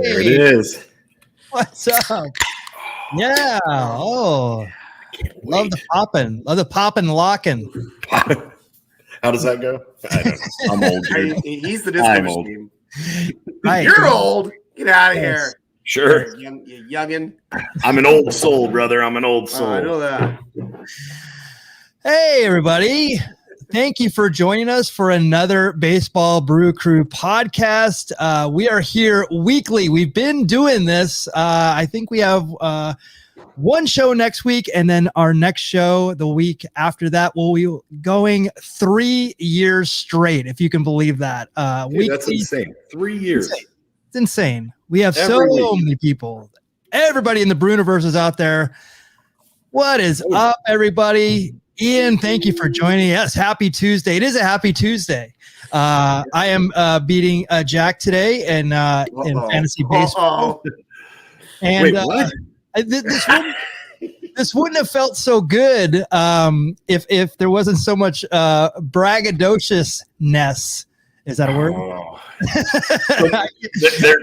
There it is. What's up? Yeah. Oh, love the popping. Love the popping, locking. How does that go? I don't know. I'm old. Dude. He's the disco machine. Right. You're old. Get out of here. Sure. You youngin'. I'm an old soul, brother. I'm an old soul. I know that. Hey, everybody. Thank you for joining us for another Baseball Brew Crew podcast. We are here weekly. We've been doing this. I think we have one show next week, and then our next show the week after that will be going 3 years straight, if you can believe that. Dude, that's insane. 3 years. It's insane. We have Every week. many people. Everybody in the Brewniverse is out there. What is up, everybody? Ian, thank you for joining us. Happy Tuesday. It is a happy Tuesday. I am beating Jack today in fantasy baseball. And wait, what? This wouldn't have felt so good if there wasn't so much braggadociousness. Is that a word? Oh.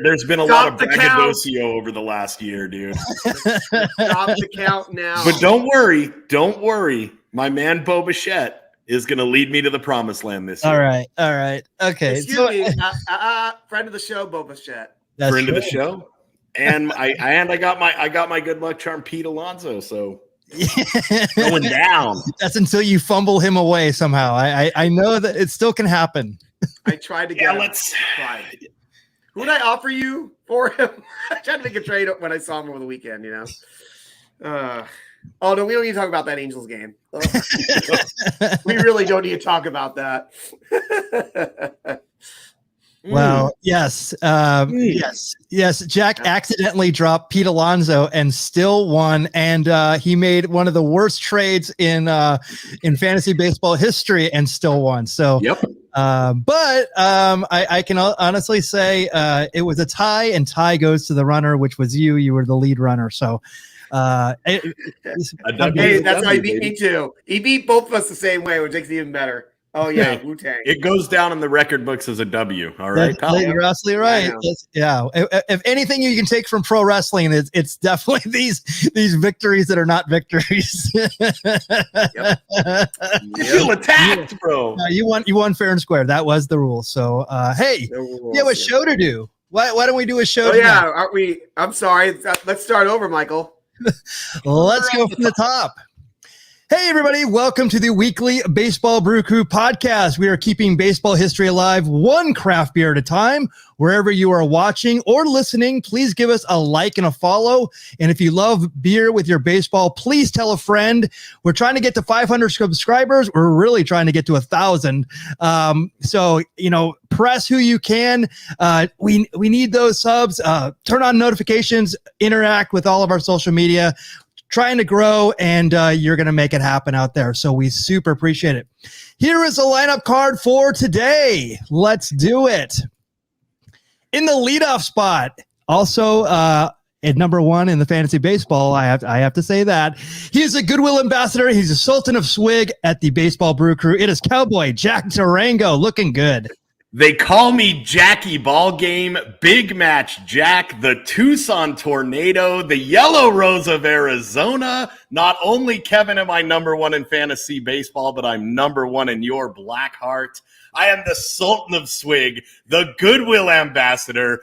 There's been a lot of braggadocio over the last year, dude. Stop the count now. But don't worry. My man Bo Bichette is going to lead me to the promised land this year. All right. Okay. Excuse me, friend of the show, Boba Bichette. Friend of the show. And I got my good luck charm, Pete Alonso. So going down. That's until you fumble him away somehow. I know that it still can happen. I tried to get him. Who would I offer you for him? I tried to make a trade when I saw him over the weekend, you know. Oh no, we don't need to talk about that Angels game. We really don't need to talk about that. Well, yes. Jack accidentally dropped Pete Alonso and still won, and he made one of the worst trades in fantasy baseball history and still won. So, yep. But I can honestly say it was a tie, and tie goes to the runner, which was you. You were the lead runner. So, hey, that's how he beat me too. He beat both of us the same way, which makes it even better. Oh yeah, Wu-Tang. It goes down in the record books as a W. All right, pal. You're absolutely right. Yeah. If anything you can take from pro wrestling, it's definitely these victories that are not victories. Yep. You feel attacked, bro. You won fair and square. That was the rule. So hey, we have a show to do. Why don't we do a show? Oh yeah, aren't we? I'm sorry. Let's start over, Michael. Let's go from the top. Hey, everybody. Welcome to the weekly Baseball Brew Crew podcast. We are keeping baseball history alive one craft beer at a time. Wherever you are watching or listening, please give us a like and a follow. And if you love beer with your baseball, please tell a friend. We're trying to get to 500 subscribers. We're really trying to get to 1,000. So, press who you can. We need those subs. Turn on notifications. Interact with all of our social media. Trying to grow, and you're going to make it happen out there. So we super appreciate it. Here is the lineup card for today. Let's do it. In the leadoff spot, also at number one in the fantasy baseball, I have to say that. He is a goodwill ambassador. He's a sultan of swig at the Baseball Brew Crew. It is Cowboy Jack Durango, looking good. They call me Jackie Ballgame, Big Match Jack, the Tucson Tornado, the Yellow Rose of Arizona. Not only, Kevin, am I number one in fantasy baseball, but I'm number one in your black heart. I am the Sultan of Swig, the Goodwill Ambassador,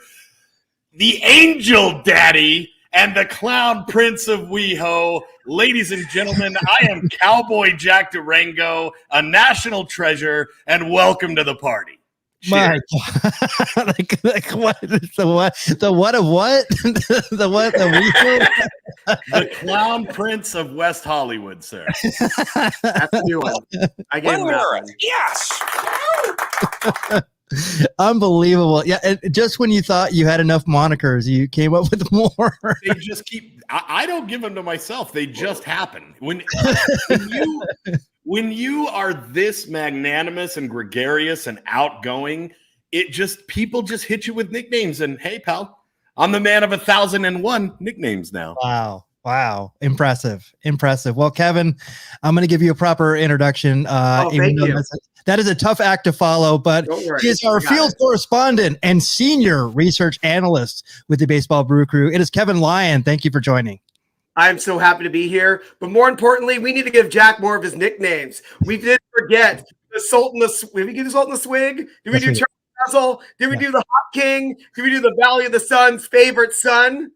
the Angel Daddy, and the Clown Prince of WeHo. Ladies and gentlemen, I am Cowboy Jack Durango, a national treasure, and welcome to the party. My God. like what? The what of what? The what? The Clown Prince of West Hollywood, sir. That's a new one. I gave him that one. Yes. Unbelievable. Yeah. And just when you thought you had enough monikers, you came up with more. They just keep, I don't give them to myself. They just happen. When you are this magnanimous and gregarious and outgoing, people just hit you with nicknames. And hey, pal, I'm the man of 1,001 nicknames now. Wow. Wow. Impressive. Well, Kevin, I'm going to give you a proper introduction. Thank you. That is a tough act to follow, but he is our field correspondent and senior research analyst with the Baseball Brew Crew. It is Kevin Lyon. Thank you for joining. I'm so happy to be here. But more importantly, we need to give Jack more of his nicknames. We did forget the Sultan of Swig. Did we give the Sultan of Swig? Did we do Charlie Russell? Did we do the Hot King? Did we do the Valley of the Sun's favorite son?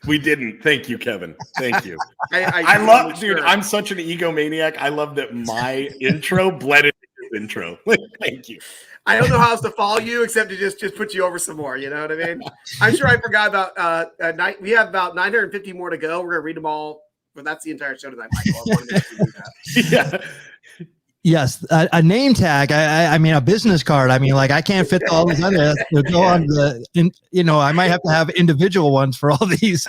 We didn't. Thank you, Kevin. Thank you. I love, dude, I'm such an egomaniac. I love that my intro blended into his intro. Thank you. I don't know how else to follow you except to just put you over some more. You know what I mean? I'm sure I forgot about we have about 950 more to go. We're gonna read them all, but that's the entire show tonight, Michael. Yeah. Yes, a name tag. I mean, a business card. I mean, like I can't fit all these on there. To go on I might have to have individual ones for all these.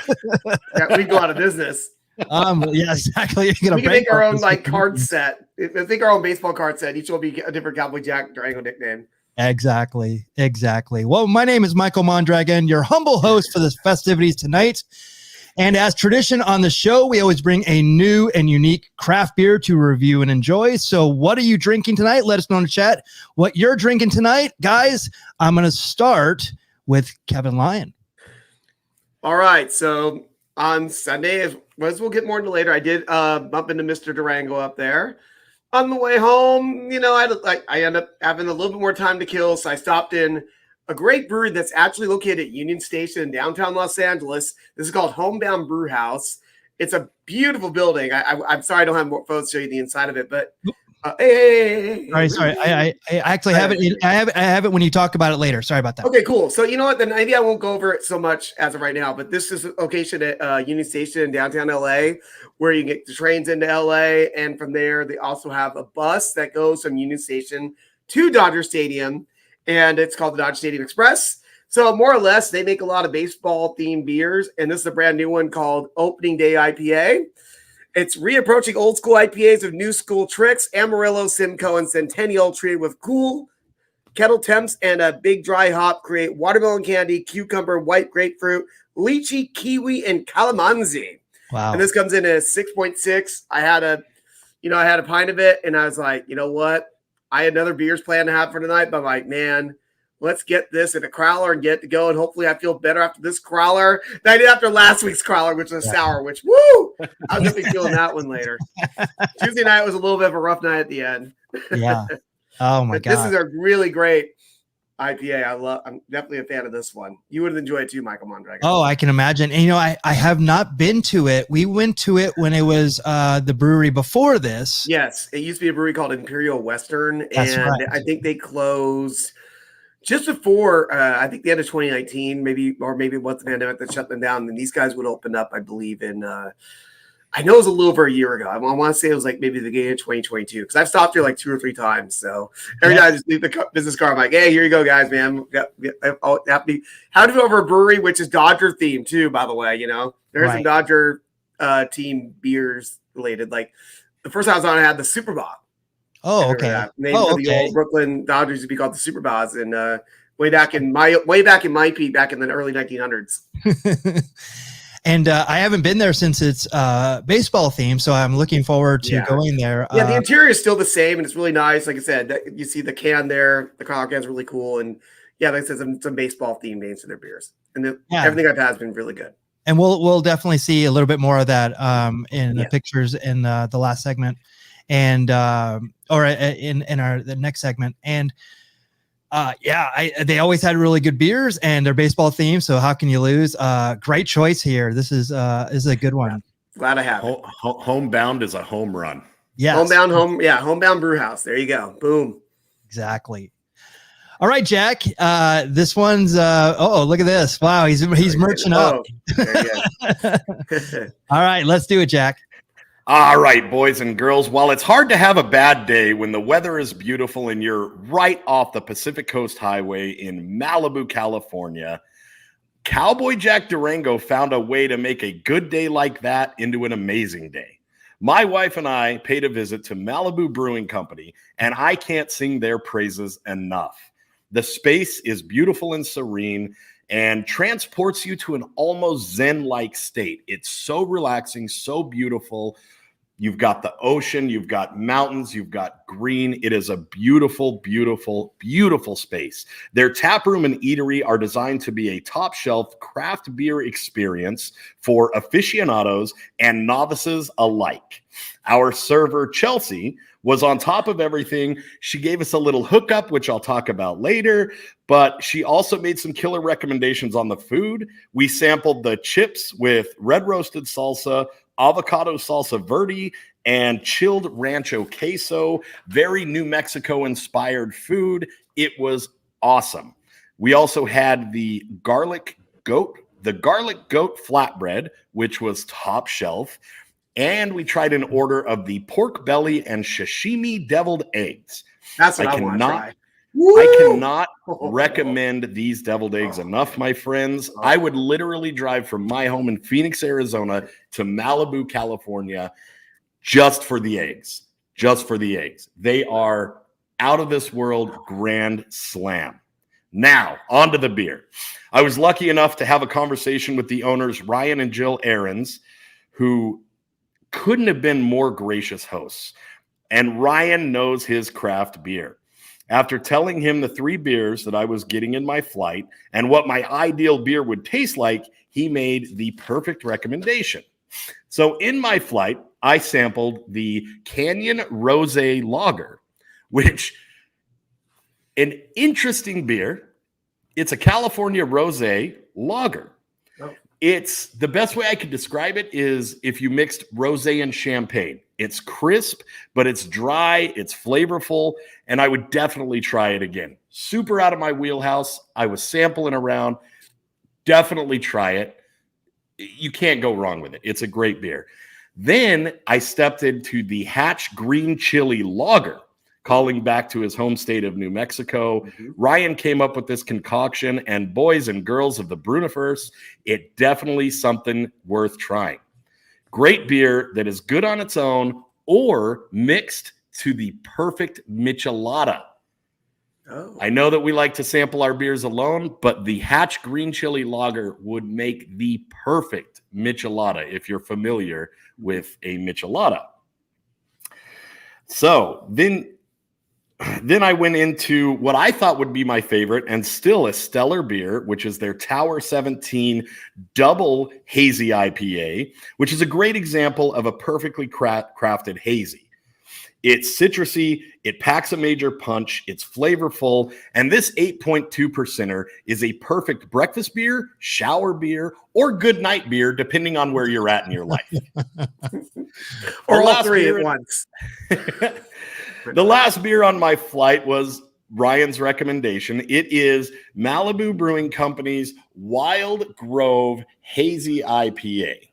Yeah, we go out of business. Yeah, exactly. We can make our own card set. I think our own baseball card set. Each will be a different Cowboy Jack Durango nickname. Exactly. Well, my name is Michael Mondragon, your humble host for the festivities tonight. And as tradition on the show, we always bring a new and unique craft beer to review and enjoy. So what are you drinking tonight? Let us know in the chat what you're drinking tonight. Guys, I'm going to start with Kevin Lyon. All right. So on Sunday, as we'll get more into later, I did bump into Mr. Durango up there. On the way home, I end up having a little bit more time to kill. So I stopped in a great brewery that's actually located at Union Station in downtown Los Angeles. This is called Homebound Brew House. It's a beautiful building. I'm sorry I don't have more photos to show you the inside of it, but hey. Sorry. I actually have it. I have it when you talk about it later. Sorry about that. Okay, cool. So you know what? Then maybe I won't go over it so much as of right now. But this is a location at Union Station in downtown LA, where you can get the trains into LA, and from there they also have a bus that goes from Union Station to Dodger Stadium. And it's called the Dodger Stadium Express. So more or less, they make a lot of baseball-themed beers, and this is a brand new one called Opening Day IPA. It's reapproaching old school IPAs with new school tricks. Amarillo, Simcoe, and Centennial treated with cool kettle temps and a big dry hop create watermelon candy, cucumber, white grapefruit, lychee, kiwi, and calamansi. Wow! And this comes in at 6.6. I had a pint of it, and I was like, you know what? I had another beers planned to have for tonight, but I'm like, man, let's get this in a crowler and get to go. And hopefully I feel better after this crowler than I did after last week's crowler, which was a sour, which, woo, I was going to be feeling that one later. Tuesday night was a little bit of a rough night at the end. Yeah. Oh, my God. This is a really great IPA. I'm definitely a fan of this one. You would have enjoyed it too, Michael Mondragon. Oh, I can imagine. And, I have not been to it. We went to it when it was the brewery before this. Yes. It used to be a brewery called Imperial Western. That's and right. I think they closed just before, I think the end of 2019, maybe it was the pandemic that shut them down. And these guys would open up, I believe, in I know it was a little over a year ago. I want to say it was like maybe the beginning of 2022 because I've stopped here like 2 or 3 times. So every time I just leave the business card, I'm like, hey, here you go, guys, man. Happy to over a brewery, which is Dodger themed too, by the way. There's some Dodger team beers related. Like the first time I was on, I had the Super Bowl. Oh, okay. The old Brooklyn Dodgers used to be called the Super Bows, and way back in my peak, back in the early 1900s. And I haven't been there since it's baseball themed, so I'm looking forward to going there. Yeah, the interior is still the same, and it's really nice. Like I said, you see the can there. The collar can is really cool, and like I said, some baseball themed names to their beers, and everything I've had has been really good. And we'll definitely see a little bit more of that in the pictures in the last segment, and or in the next segment, and. They always had really good beers and they're baseball themed. So how can you lose? Great choice here. This is a good one. Glad I have it. Homebound is a home run. Yeah. Homebound Brew House. There you go. Boom. Exactly. All right, Jack. This one's look at this. Wow, he's merching up. There you go. All right, let's do it, Jack. All right, boys and girls, while it's hard to have a bad day when the weather is beautiful and you're right off the Pacific Coast Highway in Malibu, California, Cowboy Jack Durango found a way to make a good day like that into an amazing day. My wife and I paid a visit to Malibu Brewing Company, and I can't sing their praises enough. The space is beautiful and serene, and transports you to an almost zen-like state. It's so relaxing, so beautiful. You've got the ocean, you've got mountains, you've got green. It is a beautiful, beautiful, beautiful space. Their tap room and eatery are designed to be a top shelf craft beer experience for aficionados and novices alike. Our server, Chelsea, was on top of everything. She gave us a little hookup, which I'll talk about later, but she also made some killer recommendations on the food. We sampled the chips with red roasted salsa, avocado salsa verde, and chilled rancho queso. Very New Mexico inspired food. It was awesome. We also had the garlic goat flatbread, which was top shelf. And we tried an order of the pork belly and sashimi deviled eggs. That's what I want to try. I cannot recommend these deviled eggs enough, my friends. I would literally drive from my home in Phoenix, Arizona to Malibu, California, just for the eggs. Just for the eggs. They are out of this world grand slam. Now, on to the beer. I was lucky enough to have a conversation with the owners, Ryan and Jill Ahrens, who couldn't have been more gracious hosts. And Ryan knows his craft beer. After telling him the 3 beers that I was getting in my flight and what my ideal beer would taste like, he made the perfect recommendation. So in my flight, I sampled the Canyon Rosé Lager, which an interesting beer. It's a California Rosé Lager. Oh. It's the best way I could describe it is if you mixed rosé and champagne. It's crisp, but it's dry, it's flavorful, and I would definitely try it again. Super out of my wheelhouse. I was sampling around. Definitely try it. You can't go wrong with it. It's a great beer. Then I stepped into the Hatch Green Chili Lager, calling back to his home state of New Mexico. Mm-hmm. Ryan came up with this concoction, and boys and girls of the Bruniverse, it definitely something worth trying. Great beer that is good on its own or mixed to the perfect michelada. Oh. I know that we like to sample our beers alone, but the Hatch Green Chili Lager would make the perfect michelada if you're familiar with a michelada. So then I went into what I thought would be my favorite and still a stellar beer, which is their Tower 17 Double Hazy IPA, which is a great example of a perfectly crafted hazy. It's citrusy, it packs a major punch, it's flavorful, and this 8.2% is a perfect breakfast beer, shower beer, or good night beer, depending on where you're at in your life. Or all 3 at once. The last beer on my flight was Ryan's recommendation. It is Malibu Brewing Company's Wild Grove Hazy IPA.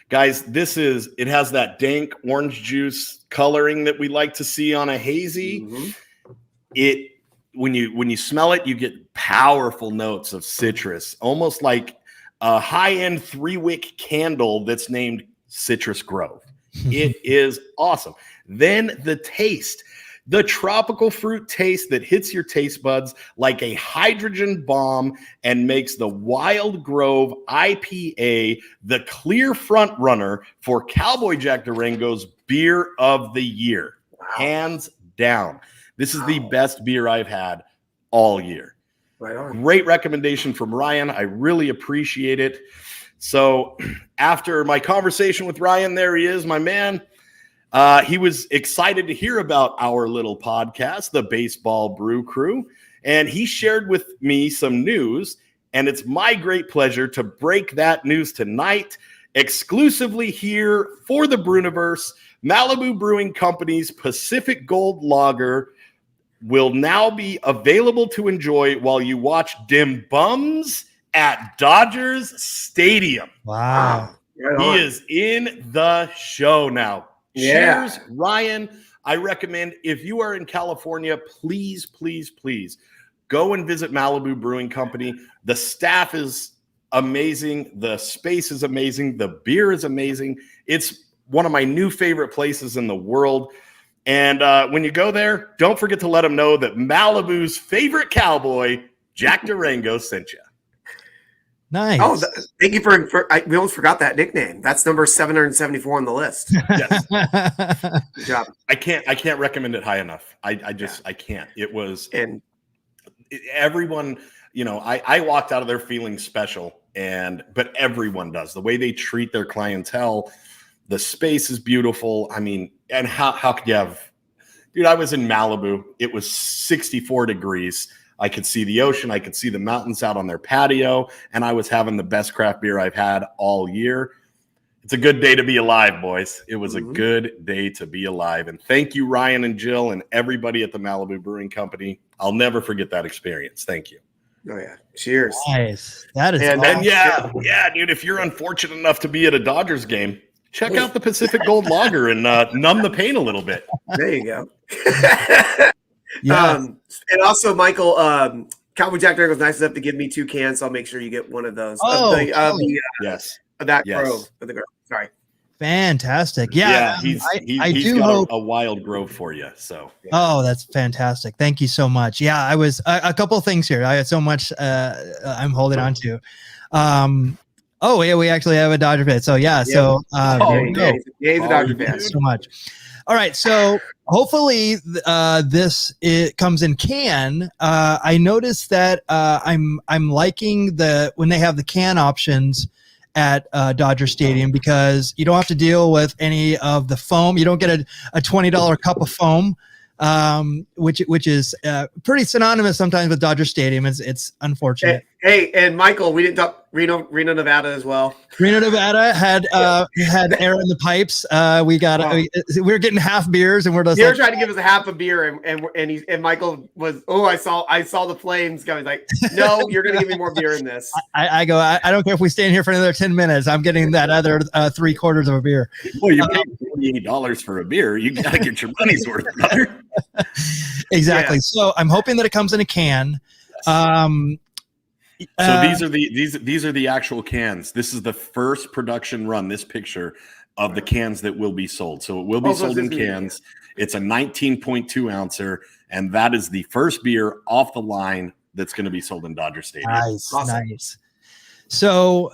Guys, it has that dank orange juice coloring that we like to see on a hazy. Mm-hmm. When you smell it, you get powerful notes of citrus, almost like a high-end 3-wick candle that's named Citrus Grove. It is awesome. Then the taste, the tropical fruit taste that hits your taste buds like a hydrogen bomb and makes the Wild Grove IPA the clear front runner for Cowboy Jack Durango's beer of the year. Wow. Hands down. This is the best beer I've had all year. Right on. Great recommendation from Ryan. I really appreciate it. So after my conversation with Ryan, there he is, my man. He was excited to hear about our little podcast, the Baseball Brew Crew, and he shared with me some news, and it's my great pleasure to break that news tonight, exclusively here for the Bruniverse. Malibu Brewing Company's Pacific Gold Lager will now be available to enjoy while you watch Dim Bums at Dodgers Stadium. Wow. He is in the show now. Yeah. Cheers, Ryan. I recommend if you are in California, please, please, please go and visit Malibu Brewing Company. The staff is amazing. The space is amazing. The beer is amazing. It's one of my new favorite places in the world. And when you go there, don't forget to let them know that Malibu's favorite cowboy Jack Durango sent you. Nice. Oh, thank you for we almost forgot that nickname. That's number 774 on the list. Yes. Good job. I can't recommend it high enough. I can't. It was, and everyone, I walked out of there feeling special, but everyone does. The way they treat their clientele, the space is beautiful. I mean, and how could you have, dude, I was in Malibu. It was 64 degrees. I could see the ocean. I could see the mountains out on their patio, and I was having the best craft beer I've had all year. It's a good day to be alive, boys. It was a good day to be alive. And thank you, Ryan and Jill and everybody at the Malibu Brewing Company. I'll never forget that experience. Thank you. Oh, yeah. Cheers. Nice. That is and awesome. Yeah, dude, if you're unfortunate enough to be at a Dodgers game, check out the Pacific Gold Lager and numb the pain a little bit. There you go. Yeah. And also, Michael, Cowboy Jack Durango was nice enough to give me 2 cans, so I'll make sure you get one of those. Yes. Of that grove. Of the grove. Sorry. Fantastic. Yeah. He's do got hope a wild grove for you. So. Oh, that's fantastic. Thank you so much. Yeah, I was a couple of things here. I had so much I'm holding on to. Oh, yeah, we actually have a Dodger fan. So, yeah. So, there you go. Yeah, he's a Dodger fan. Thank you so much. All right. So, hopefully, it comes in can. I noticed that I'm liking when they have the can options at Dodger Stadium, because you don't have to deal with any of the foam. You don't get a $20 cup of foam, which is pretty synonymous sometimes with Dodger Stadium. It's unfortunate. Hey, and Michael, we didn't talk Reno, Nevada as well. Reno, Nevada had air in the pipes. We were getting half beers, and we're just trying to give us a half a beer, and Michael was, I saw the flames going. Like, no, you're gonna give me more beer in this. I go, I don't care if we stay in here for another 10 minutes. I'm getting that other 3/4 of a beer. Well, you paid $48 for a beer. You gotta get your money's worth, brother. Exactly. Yeah. So I'm hoping that it comes in a can. So these are the actual cans. This is the first production run, this picture of the cans that will be sold. So it will be sold in cans. It's a 19.2 ouncer, and that is the first beer off the line that's going to be sold in Dodger Stadium. Nice, awesome. Nice. So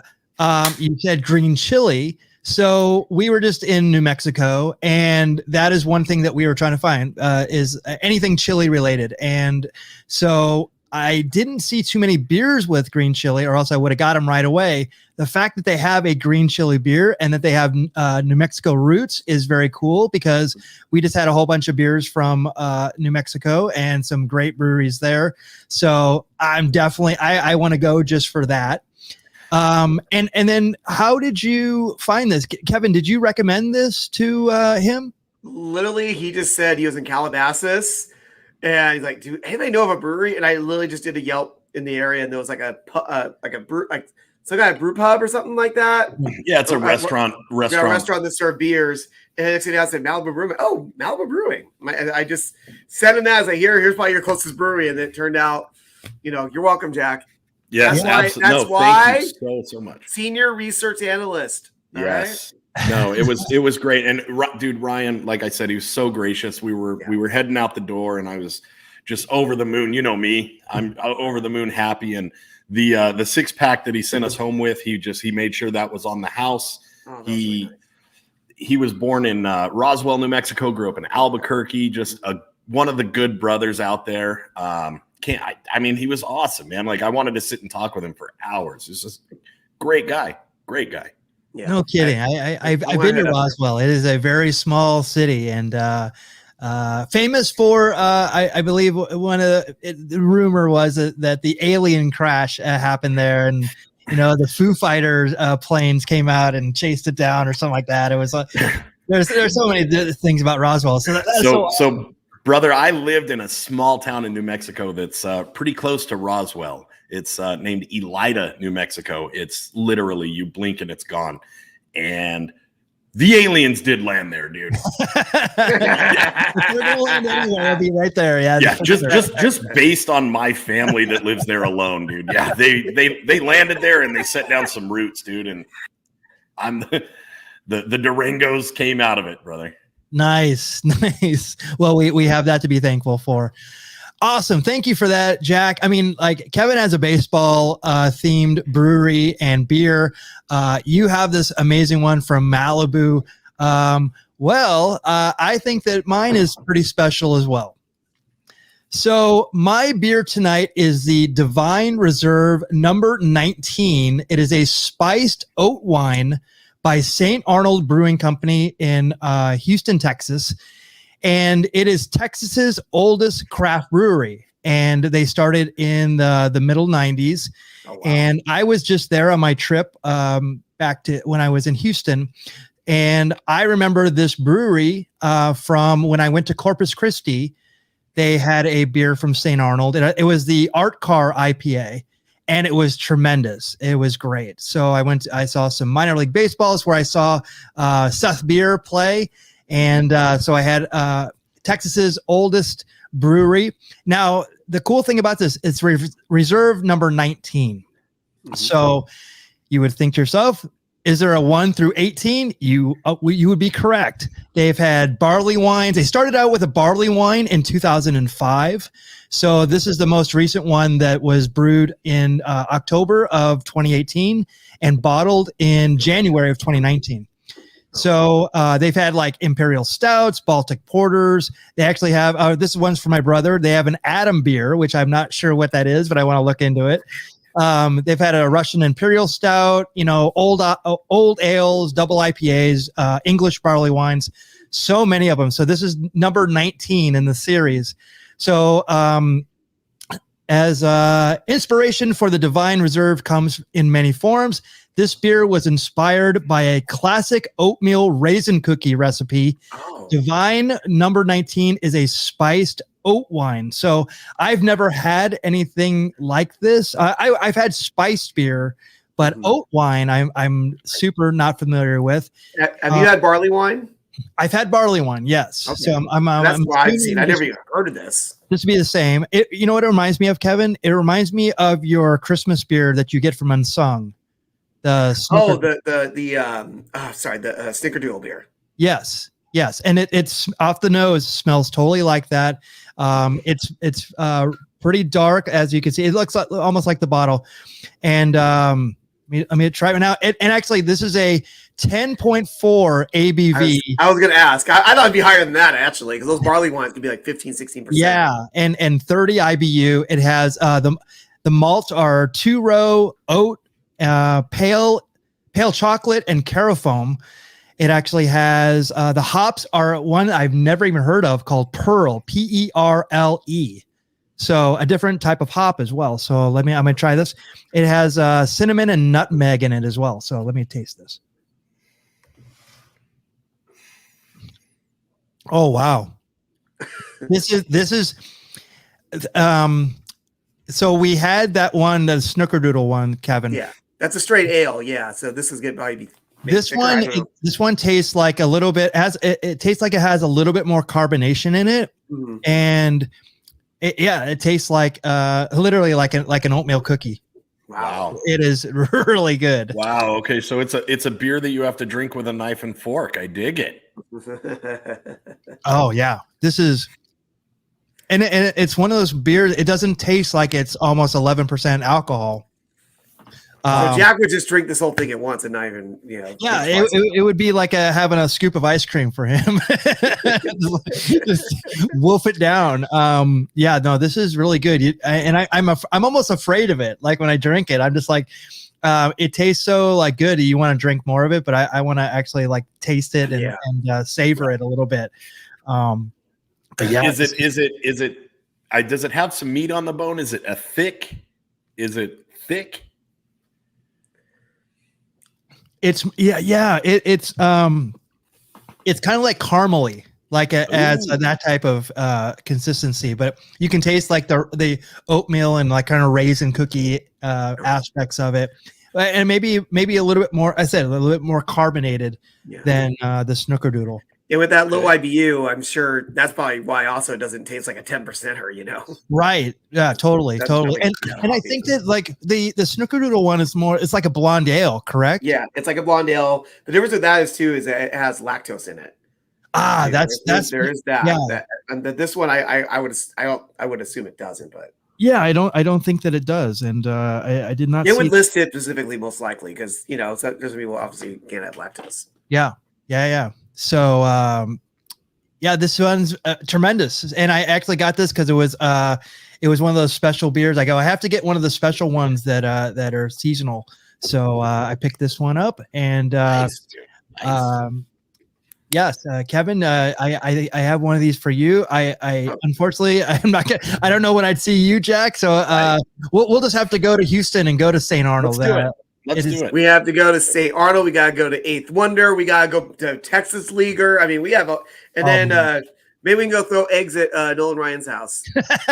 you said green chili. So we were just in New Mexico, and that is one thing that we were trying to find is anything chili related. And so I didn't see too many beers with green chili, or else I would have got them right away. The fact that they have a green chili beer and that they have New Mexico roots is very cool, because we just had a whole bunch of beers from New Mexico and some great breweries there. So I'm definitely, I want to go just for that. And then how did you find this? Kevin, did you recommend this to him? Literally, he just said he was in Calabasas. And he's like, "Dude, anybody know of a brewery?" And I literally just did a Yelp in the area, and there was like a brew, like some kind of brew pub or something like that. Yeah, it's a restaurant. Yeah, a restaurant that served beers. And the next thing I said, Malibu Brewing. Oh, Malibu Brewing. I just sent him that. I was like, here's probably your closest brewery, and it turned out, you're welcome, Jack. Yes, absolutely. That's why. Thank you so much. Senior research analyst. Yes. Right? No, it was great. And dude, Ryan, like I said, he was so gracious. We were heading out the door, and I was just over the moon. You know me, I'm over the moon happy. And the 6-pack that he sent us home with, he made sure that was on the house. Oh, he was born in Roswell, New Mexico, grew up in Albuquerque, just one of the good brothers out there. I mean, he was awesome, man. Like, I wanted to sit and talk with him for hours. He's just a great guy. Yeah. No kidding. I've been to Roswell. It is a very small city, and famous for I believe one of the rumor was that the alien crash happened there, and the Foo Fighters planes came out and chased it down or something like that. It was there's so many things about Roswell. So brother, I lived in a small town in New Mexico that's pretty close to Roswell. It's named Elida, New Mexico. It's literally, you blink and it's gone. And the aliens did land there, dude. They're gonna land anywhere. It'll be right there. Yeah. Yeah. Just based on my family that lives there alone, dude. Yeah. They landed there and they set down some roots, dude. And I'm the Durangos came out of it, brother. Nice. Well, we have that to be thankful for. Awesome. Thank you for that, Jack. I mean, like Kevin has a baseball themed brewery and beer. You have this amazing one from Malibu. I think that mine is pretty special as well. So my beer tonight is the Divine Reserve number 19. It is a spiced oat wine by St. Arnold Brewing Company in Houston, Texas. And it is Texas's oldest craft brewery. And they started in the middle 90s. Oh, wow. And I was just there on my trip back to when I was in Houston. And I remember this brewery from when I went to Corpus Christi. They had a beer from St. Arnold. It was the Art Car IPA. And it was tremendous. It was great. So I saw some minor league baseballs where I saw Seth Beer play. And so I had Texas's oldest brewery. Now, the cool thing about this, it's reserve number 19. Mm-hmm. So you would think to yourself, is there a 1 through 18? You would be correct. They've had barley wines. They started out with a barley wine in 2005. So this is the most recent one that was brewed in October of 2018 and bottled in January of 2019. So they've had like Imperial Stouts, Baltic Porters. They actually have, this one's for my brother. They have an Atom beer, which I'm not sure what that is, but I want to look into it. They've had a Russian Imperial Stout, old ales, double IPAs, English barley wines, so many of them. So this is number 19 in the series. So as inspiration for the Divine Reserve comes in many forms. This beer was inspired by a classic oatmeal raisin cookie recipe. Oh. Divine number 19 is a spiced oat wine. So I've never had anything like this. I've had spiced beer, but oat wine I'm super not familiar with. Have you had barley wine? I've had barley wine, yes. Okay. So that's what I've seen. I never even heard of this. This would be the same. You know what it reminds me of, Kevin? It reminds me of your Christmas beer that you get from Unsung. The Snickerdoodle beer. Yes, and it's off the nose. Smells totally like that. It's pretty dark, as you can see. It looks almost like the bottle. And let me try it now. And actually, this is a 10.4 ABV. I was going to ask. I thought it'd be higher than that, actually, because those barley wines could be like 15-16%. Yeah, and 30 IBU. It has the malts are 2-row oat, pale chocolate, and carafoam. It actually has the hops are one I've never even heard of called Pearl, Perle. So a different type of hop as well. So I'm gonna try this. It has cinnamon and nutmeg in it as well. So let me taste this. Oh wow, this is. So we had that one, the Snickerdoodle one, Kevin. Yeah. That's a straight ale, yeah. So this is good. Probably this one tastes like a little bit it tastes like it has a little bit more carbonation in it, and it tastes like literally like an oatmeal cookie. Wow, it is really good. Wow. Okay, so it's a beer that you have to drink with a knife and fork. I dig it. Oh yeah, this is. And it's one of those beers. It doesn't taste like it's almost 11% alcohol. So Jack would just drink this whole thing at once and not even, Yeah, it would be like having a scoop of ice cream for him. Just wolf it down. Yeah, no, this is really good. I'm almost afraid of it. Like when I drink it, I'm just like, it tastes so like good. You want to drink more of it, but I want to actually like taste it and savor it a little bit. But yeah, is it? Does it have some meat on the bone? Is it thick? It's it's kind of like caramely, like as that type of consistency, but you can taste like the oatmeal and like kind of raisin cookie aspects of it, and maybe a little bit more. I said a little bit more carbonated than the Snickerdoodle. And with that low IBU, I'm sure that's probably why also it doesn't taste like a 10%er, Right. Yeah, totally. And I think that like the Snickerdoodle one is more, it's like a blonde ale, correct? Yeah, it's like a blonde ale. The difference with that is that it has lactose in it. There is that. Yeah. And this one, I would assume it doesn't, but yeah, I don't think that it does, and I did not. It would list it specifically, most likely, because there's people obviously can't have lactose. Yeah. So this one's tremendous, and I actually got this because it was one of those special beers. I go, I have to get one of the special ones that are seasonal. So I picked this one up, and Nice. yes, Kevin, I have one of these for you. Unfortunately, I'm not gonna, I don't know when I'd see you, Jack. So we'll just have to go to Houston and go to St. Arnold. Let's do it. We have to go to St. Arnold. We got to go to Eighth Wonder. We got to go to Texas Leaguer. I mean, we have maybe we can go throw eggs at Nolan Ryan's house.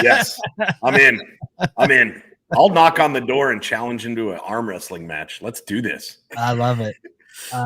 Yes, I'm in. I'll knock on the door and challenge him to an arm wrestling match. Let's do this. I love it.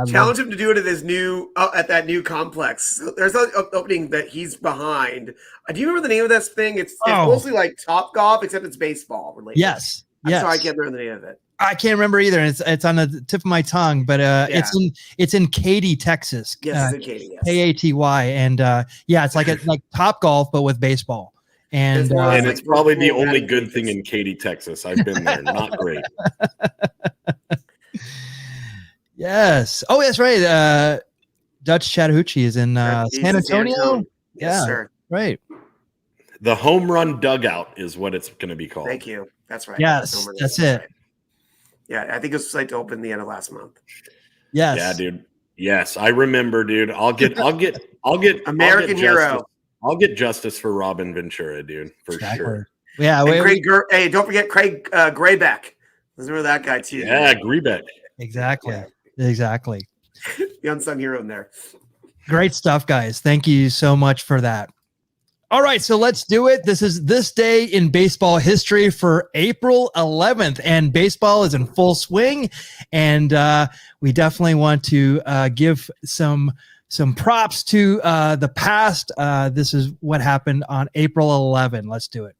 Challenge him to do it at his new at that new complex. There's an opening that he's behind. Do you remember the name of this thing? It's mostly like Top Golf, except it's baseball related. Yes. I'm sorry, I can't remember the name of it. I can't remember either. It's on the tip of my tongue, but it's in Katy, Texas. Yes, it's in Katy. Yes. Katy, and it's like Top Golf but with baseball. And it's probably the only good thing in Katy, Texas. I've been there. Not great. Yes. Oh, that's right. Dutch Chattahoochee is in San Antonio. Yes, sir. Right. The home run dugout is what it's going to be called. Thank you. That's right. Yes, that's it. Right. Yeah, I think it was like to open the end of last month. Yes. Yeah, dude. Yes, I remember, dude. I'll get American hero. I'll get justice for Robin Ventura, dude, for sure. Yeah. Hey, don't forget Craig Graybeck. Remember that guy too. Yeah, Graybeck. Exactly. Yeah. Exactly. The unsung hero in there. Great stuff, guys. Thank you so much for that. All right, so let's do it. This is this day in baseball history for April 11th, and baseball is in full swing, and we definitely want to give some props to the past. This is what happened on April 11. Let's do it.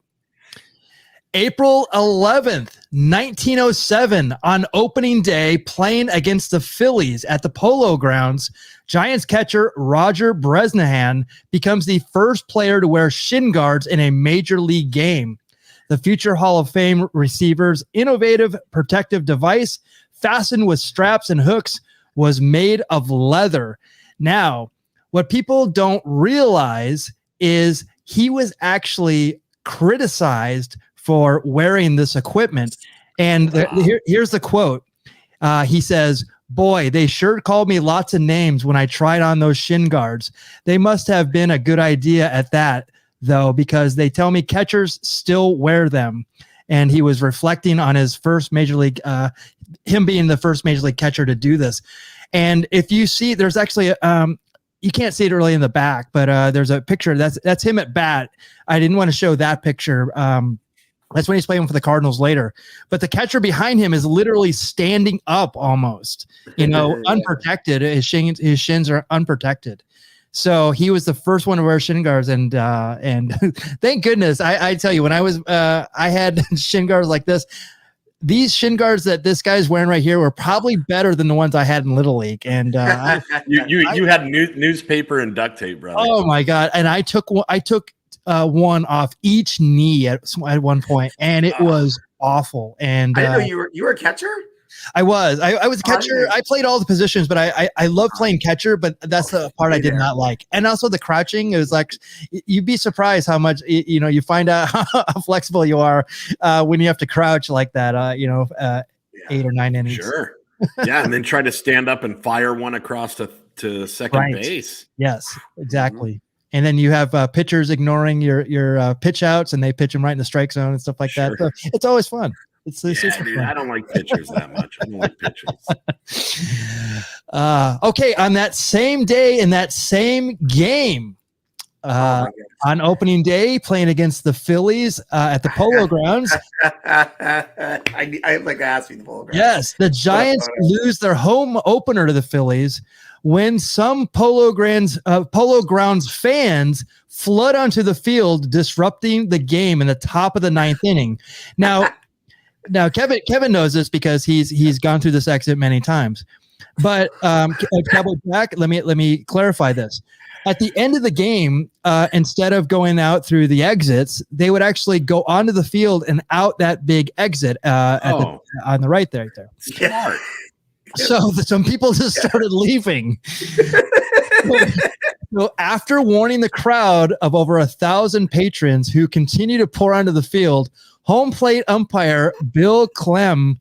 April 11th, 1907, on opening day, playing against the Phillies at the Polo Grounds, Giants catcher Roger Bresnahan becomes the first player to wear shin guards in a major league game. The future Hall of Fame receiver's innovative protective device, fastened with straps and hooks, was made of leather. Now, what people don't realize is he was actually criticized for wearing this equipment. And here's the quote. He says, "Boy, they sure called me lots of names when I tried on those shin guards. They must have been a good idea at that, though, because they tell me catchers still wear them." And he was reflecting on his first major league, him being the first major league catcher to do this. And if you see, there's actually you can't see it really in the back, but there's a picture that's him at bat. I didn't want to show that picture. That's when he's playing for the Cardinals later. But the catcher behind him is literally standing up almost, unprotected. His shins are unprotected. So he was the first one to wear shin guards, and thank goodness. I tell you, when I was I had shin guards like this. These shin guards that this guy's wearing right here were probably better than the ones I had in Little League. And you had newspaper and duct tape, brother. Oh my God! And I took one off each knee at one point, and it was awful. And I didn't know you were a catcher. I was a catcher. I played all the positions, but I love playing catcher. But that's the part I did not like. And also the crouching. It was like you'd be surprised how much you find out how flexible you are when you have to crouch like that. 8 or 9 innings. Sure. Yeah, and then try to stand up and fire one across to second base. Yes, exactly. Mm-hmm. And then you have pitchers ignoring your pitch outs, and they pitch them right in the strike zone and stuff like that. So it's always fun. It's dude, fun. I don't like pitchers that much. I don't like pitchers. Okay, on that same day in that same game, on opening day, playing against the Phillies at the Polo Grounds. I'd like to ask you the Polo Grounds. Yes, the Giants lose their home opener to the Phillies when some Polo Grounds fans flood onto the field, disrupting the game in the top of the 9th inning. Now Kevin knows this because he's gone through this exit many times. But Cowboy Jack, let me clarify this. At the end of the game, instead of going out through the exits, they would actually go onto the field and out that big exit on the right there. Smart. So some people just started leaving. So after warning the crowd of over 1,000 patrons who continue to pour onto the field, home plate umpire Bill Clem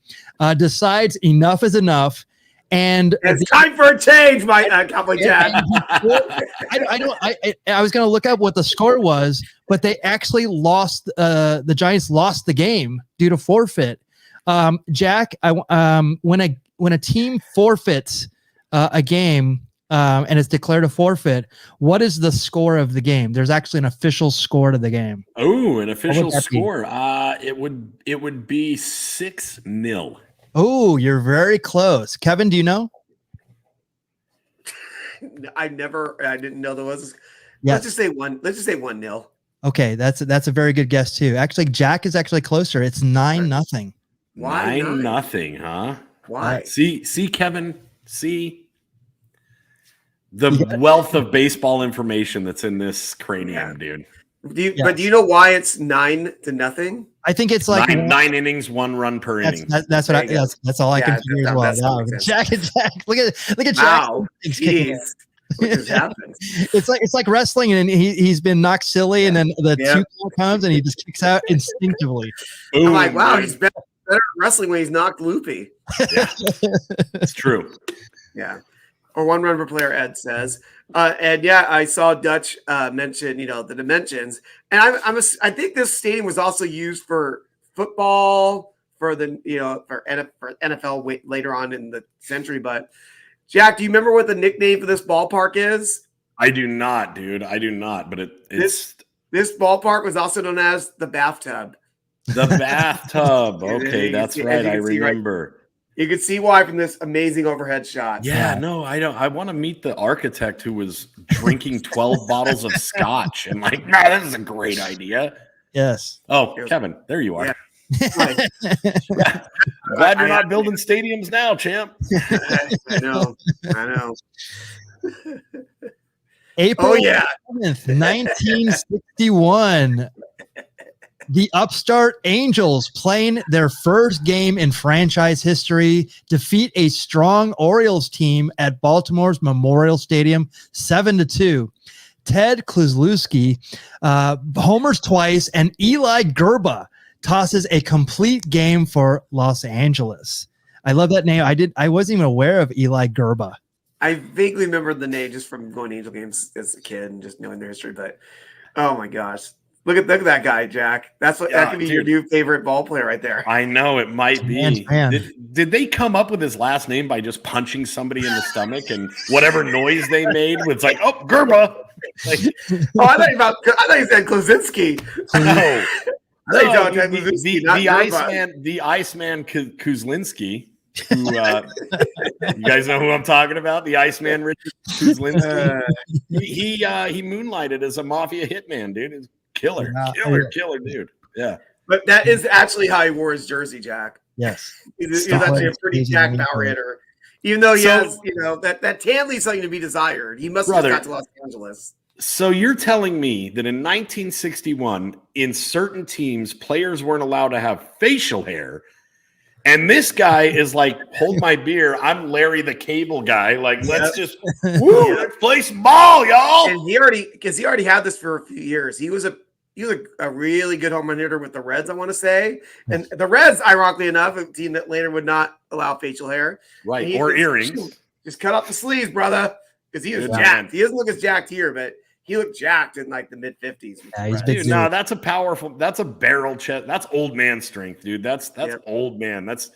decides enough is enough. And it's time for a change, my Cowboy Jack. I was going to look up what the score was, but they actually lost. The Giants lost the game due to forfeit. Jack, when a team forfeits a game and it's declared a forfeit, what is the score of the game? There's actually an official score to the game. Oh, an official score. It would be 6-0. Oh, you're very close. Kevin, do you know? I didn't know there was. Yes. Let's just say 1-0. Okay, that's a very good guess too. Actually, Jack is actually closer. It's 9-0. Why 9-0, huh? Why? See, Kevin, see the wealth of baseball information that's in this cranium, dude. But do you know why it's 9-0? I think it's like nine innings, 1 run per inning. That's all I can figure as well. Wow. Jack, look at Jack. Wow, jeez. What just happened? It's like wrestling, and he's been knocked silly, and then the 2 count comes, and he just kicks out instinctively. Ooh, I'm like, wow, he's better at wrestling when he's knocked loopy. Yeah, it's true. Yeah. Or 1 run per player, Ed says. And yeah, I saw Dutch mention, the dimensions. And I think this stadium was also used for football for NFL later on in the century. But Jack, do you remember what the nickname for this ballpark is? I do not, dude. I do not. But this ballpark was also known as the bathtub. The bathtub. Okay, that's right. I remember. You can see why from this amazing overhead shot. Yeah, no, I don't. I want to meet the architect who was drinking 12 bottles of scotch and like, this is a great idea. Yes. Oh, Kevin, there you are. Yeah. Glad you're not building stadiums now, champ. I know. April 7th, 1961. The upstart Angels, playing their first game in franchise history, defeat a strong Orioles team at Baltimore's Memorial Stadium 7-2. Ted Kluszewski homers twice, and Eli Gerba tosses a complete game for Los Angeles. I love that name. I wasn't even aware of Eli Gerba. I vaguely remember the name just from going to Angel games as a kid and just knowing their history. But oh my gosh. Look at that guy, Jack. That could be your new favorite ball player right there. I know it might be. Did they come up with his last name by just punching somebody in the stomach and whatever noise they made was like, oh, Gerba. Like, I thought you said Kluszewski. No. The Iceman Kuzlinski. Who you guys know who I'm talking about? The Iceman Richard Kuzlinski. He moonlighted as a mafia hitman, dude. Killer dude. Yeah. But that is actually how he wore his jersey, Jack. Yes. He's actually a pretty Jack Bauer hitter. Even though he has, that tan leaves something to be desired. He must have got to Los Angeles. So you're telling me that in 1961, in certain teams, players weren't allowed to have facial hair, and this guy is like, hold my beer, I'm Larry the Cable Guy. Like, let's just let's play some ball, y'all. And he already had this for a few years. He was a really good home run hitter with the Reds, I want to say. And the Reds, ironically enough, a team that later would not allow facial hair. Right, or earrings. Just cut off the sleeves, brother, because he was jacked. He doesn't look as jacked here, but he looked jacked in like the mid-50s. Yeah, he's big. Dude, that's a barrel chest. That's old man strength, dude. That's old man. That's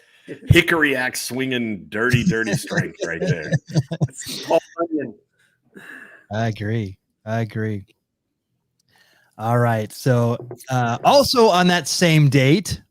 hickory axe swinging dirty strength right there. I agree. All right. So also on that same date,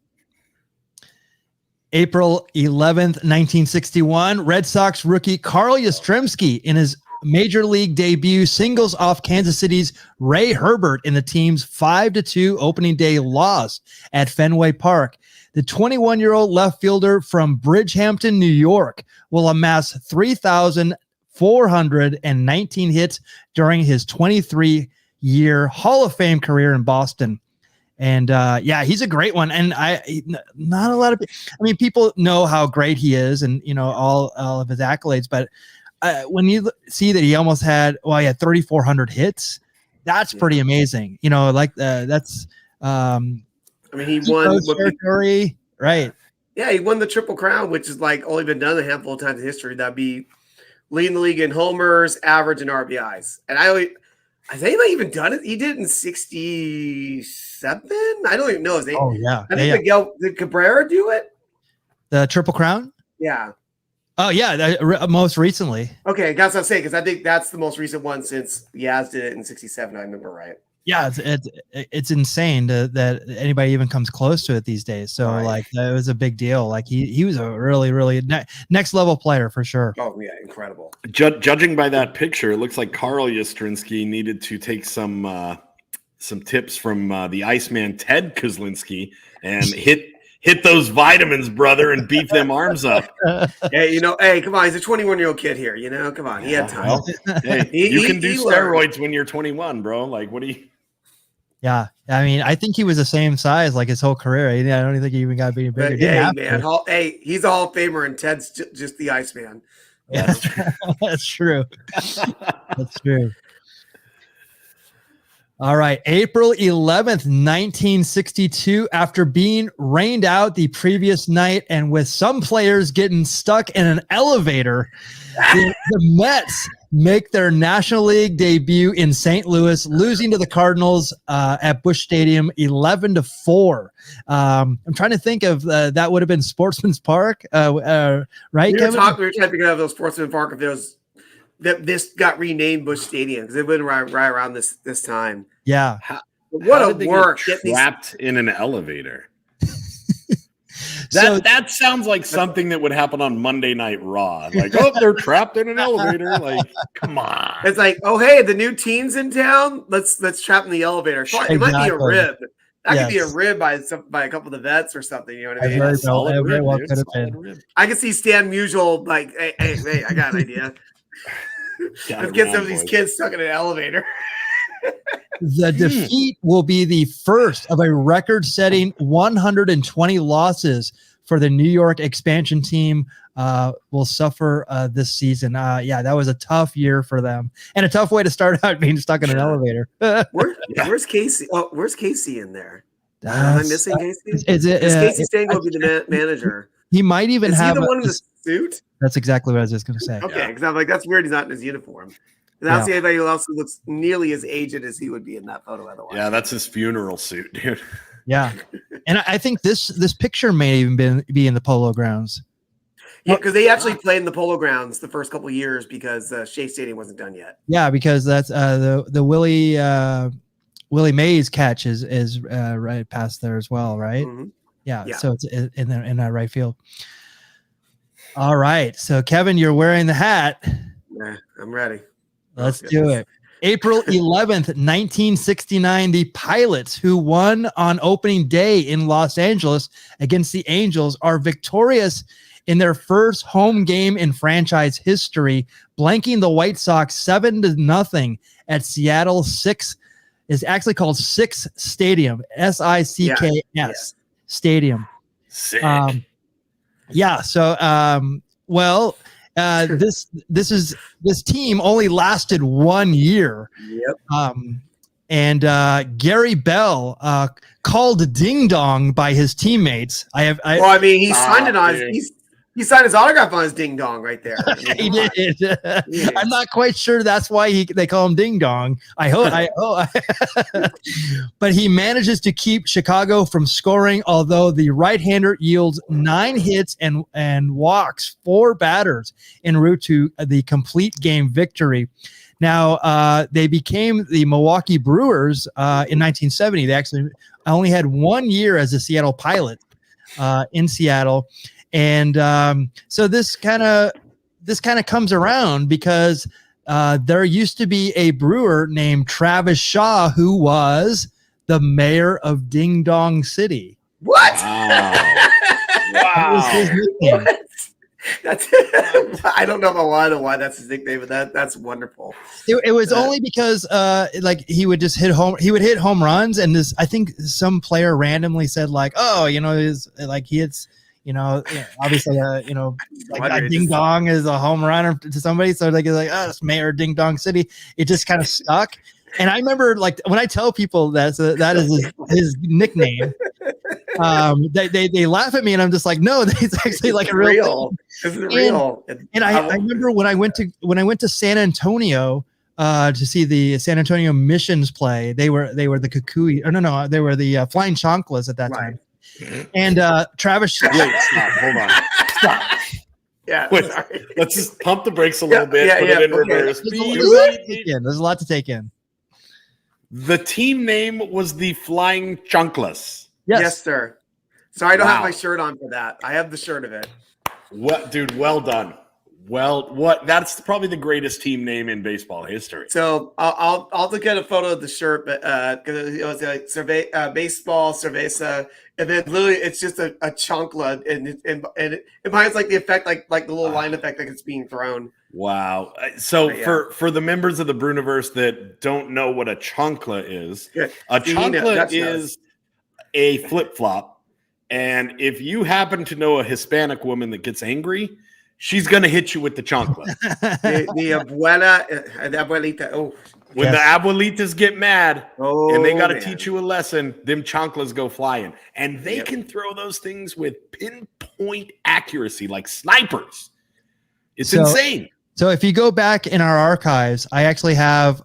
April 11th, 1961, Red Sox rookie Carl Yastrzemski in his Major League debut singles off Kansas City's Ray Herbert in the team's 5-2 opening day loss at Fenway Park. The 21-year-old left fielder from Bridgehampton, New York, will amass 3,419 hits during his 23-year Hall of Fame career in Boston. And he's a great one. And not a lot of, people know how great he is, and all of his accolades. But when you see that he almost had 3,400 hits, that's pretty amazing. He won territory, right? Yeah, he won the Triple Crown, which is like only been done a handful of times in history. That'd be leading the league in homers, average, and RBIs. And I think they even done it. He did it in 67. I don't even know his name. Oh yeah, I think did Cabrera do it? The Triple Crown? Yeah. Oh yeah, most recently. Okay, that's what I'm saying, because I think that's the most recent one since Yaz did it in 67. I remember right. Yeah, it's insane that anybody even comes close to it these days. So right. That was a big deal. Like he was a really, really next level player for sure. Oh yeah, incredible. Judging by that picture, it looks like Carl Yastrzemski needed to take some tips from the Iceman Ted Kozlinski and hit those vitamins, brother, and beef them arms up. Hey, come on, he's a 21-year-old kid here. Come on, he had time. Well, hey, you can do steroids when you're 21, bro. Like, what do you? Yeah, I think he was the same size like his whole career. I don't think he even got bigger. But, man, he's a Hall of Famer, and Ted's just the Iceman. Yeah, that's true. That's true. All right, April 11th, 1962, after being rained out the previous night and with some players getting stuck in an elevator, the Mets make their National League debut in St. Louis, losing to the Cardinals at Busch Stadium 11-4. I'm trying to think of that would have been Sportsman's Park, right? We were trying to figure out if it was Sportsman's Park, if there was this got renamed Busch Stadium, because it went right around this time. Yeah. What a work! Trapped in an elevator. That sounds like something that would happen on Monday Night Raw. Like, they're trapped in an elevator. Like, come on. It's like, hey, the new team's in town. Let's trap in the elevator. It might be a rib. That could be a rib by a couple of the vets or something. You know what I mean? I can see Stan Musial like, hey, I got an idea. Let's get some of these kids stuck in an elevator. The defeat will be the first of a record-setting 120 losses for the New York expansion team. Will suffer this season. That was a tough year for them, and a tough way to start out being stuck in an elevator. Where's Casey? Oh, where's Casey in there? Am I missing Casey? Is Casey Stengel will be the manager? He might even have the one in the suit. That's exactly what I was just going to say. Okay, because I'm like, that's weird. He's not in his uniform. And I don't see anybody else who looks nearly as aged as he would be in that photo otherwise. Yeah, that's his funeral suit, dude. Yeah, and I think this picture may even be in the Polo Grounds. Yeah, because they actually played in the Polo Grounds the first couple of years because Shea Stadium wasn't done yet. Yeah, because that's the Willie Mays catch is right past there as well, right? Mm-hmm. Yeah, so it's in that right field. All right, so Kevin, you're wearing the hat. Yeah, I'm ready. Let's do it. April 11th, 1969, the Pilots, who won on opening day in Los Angeles against the Angels, are victorious in their first home game in franchise history, blanking the White Sox 7-0 at Seattle 6. Is actually called Six Stadium, SICKS Stadium. Sick. This team only lasted 1 year. Yep. And Gary Bell called ding dong by his teammates. He signed it on. He signed his autograph on his ding dong right there. He did. Yeah. I'm not quite sure that's why they call him ding dong. I hope. But he manages to keep Chicago from scoring, although the right-hander yields 9 hits and walks 4 batters en route to the complete game victory. Now, they became the Milwaukee Brewers in 1970. They actually only had 1 year as a Seattle Pilot in Seattle. And so this kind of comes around because there used to be a brewer named Travis Shaw who was the mayor of Ding Dong City. What? Wow. What? That's I don't know why that's his nickname, but that's wonderful. It was only because like he would just hit home runs, and this I think some player randomly said like, oh, is like he hits, obviously like a ding dong is a home run to somebody, so like it's Mayor Ding Dong City. It just kind of stuck. And I remember, like, when I tell people that is his nickname, they laugh at me, and I'm just like, no, it's actually like a real. This is real. And I remember when I went to San Antonio to see the San Antonio Missions play. They were the Kukui, or no, they were the Flying Chanclas at that time. And Travis, wait, stop, hold on, stop. Yeah, wait, let's just pump the brakes a little bit. Put it in reverse. There's a lot to take in. The team name was the Flying Chanclas. Yes, sir. So I don't have my shirt on for that. I have the shirt of it. What, dude? Well done. Well, that's probably the greatest team name in baseball history. So I'll look at a photo of the shirt, but because it was like baseball cerveza, and then literally it's just a chancla, and it reminds like the effect, like the little line effect, like it's being thrown. Wow. So for the members of the Bruniverse that don't know what a chancla is, a chancla is a flip-flop. And if you happen to know a Hispanic woman that gets angry, she's going to hit you with the chancla. the abuelita. Oh, when the abuelitas get mad and they got to teach you a lesson, them chanclas go flying. And they can throw those things with pinpoint accuracy like snipers. It's insane. So if you go back in our archives, I actually have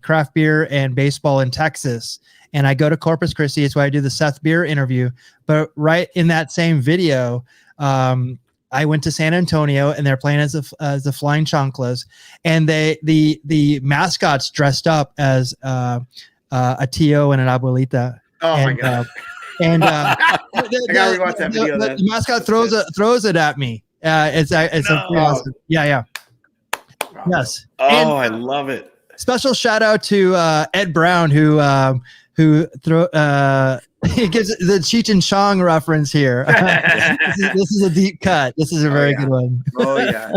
craft beer and baseball in Texas, and I go to Corpus Christi. It's why I do the Seth Beer interview. But right in that same video, I went to San Antonio, and they're playing as the Flying Chanclas, and the mascots dressed up as a Tio and an Abuelita. Oh my god! And I gotta rewatch that video. The mascot throws it at me. It's pretty awesome. Yeah. Yes. Oh, I love it. Special shout out to Ed Brown who he gives the Cheech and Chong reference here. This is a deep cut. This is a very good one. Oh yeah.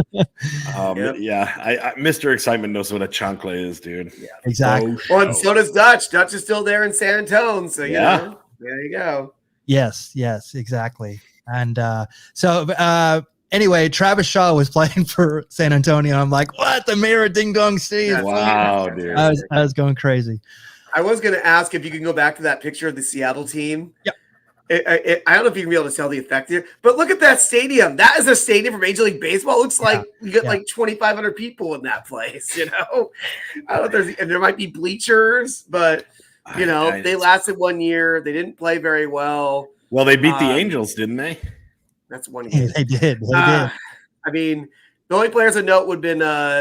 Mr. Excitement knows what a chancla is, dude. Yeah, exactly. Well, and so does Dutch. Dutch is still there in San Antonio. So yeah, there you go. Yes, exactly. And anyway, Travis Shaw was playing for San Antonio. I'm like, what? The mayor of Ding Dong City? Wow, dude. I was going crazy. I was going to ask if you can go back to that picture of the Seattle team. Yep. I don't know if you can be able to tell the effect here, but look at that stadium. That is a stadium for Major League Baseball. It looks like you get like 2,500 people in that place. I don't know if there might be bleachers, but they lasted 1 year. They didn't play very well. Well, they beat the Angels, didn't they? That's 1 year. They did. I mean, the only players of note would have been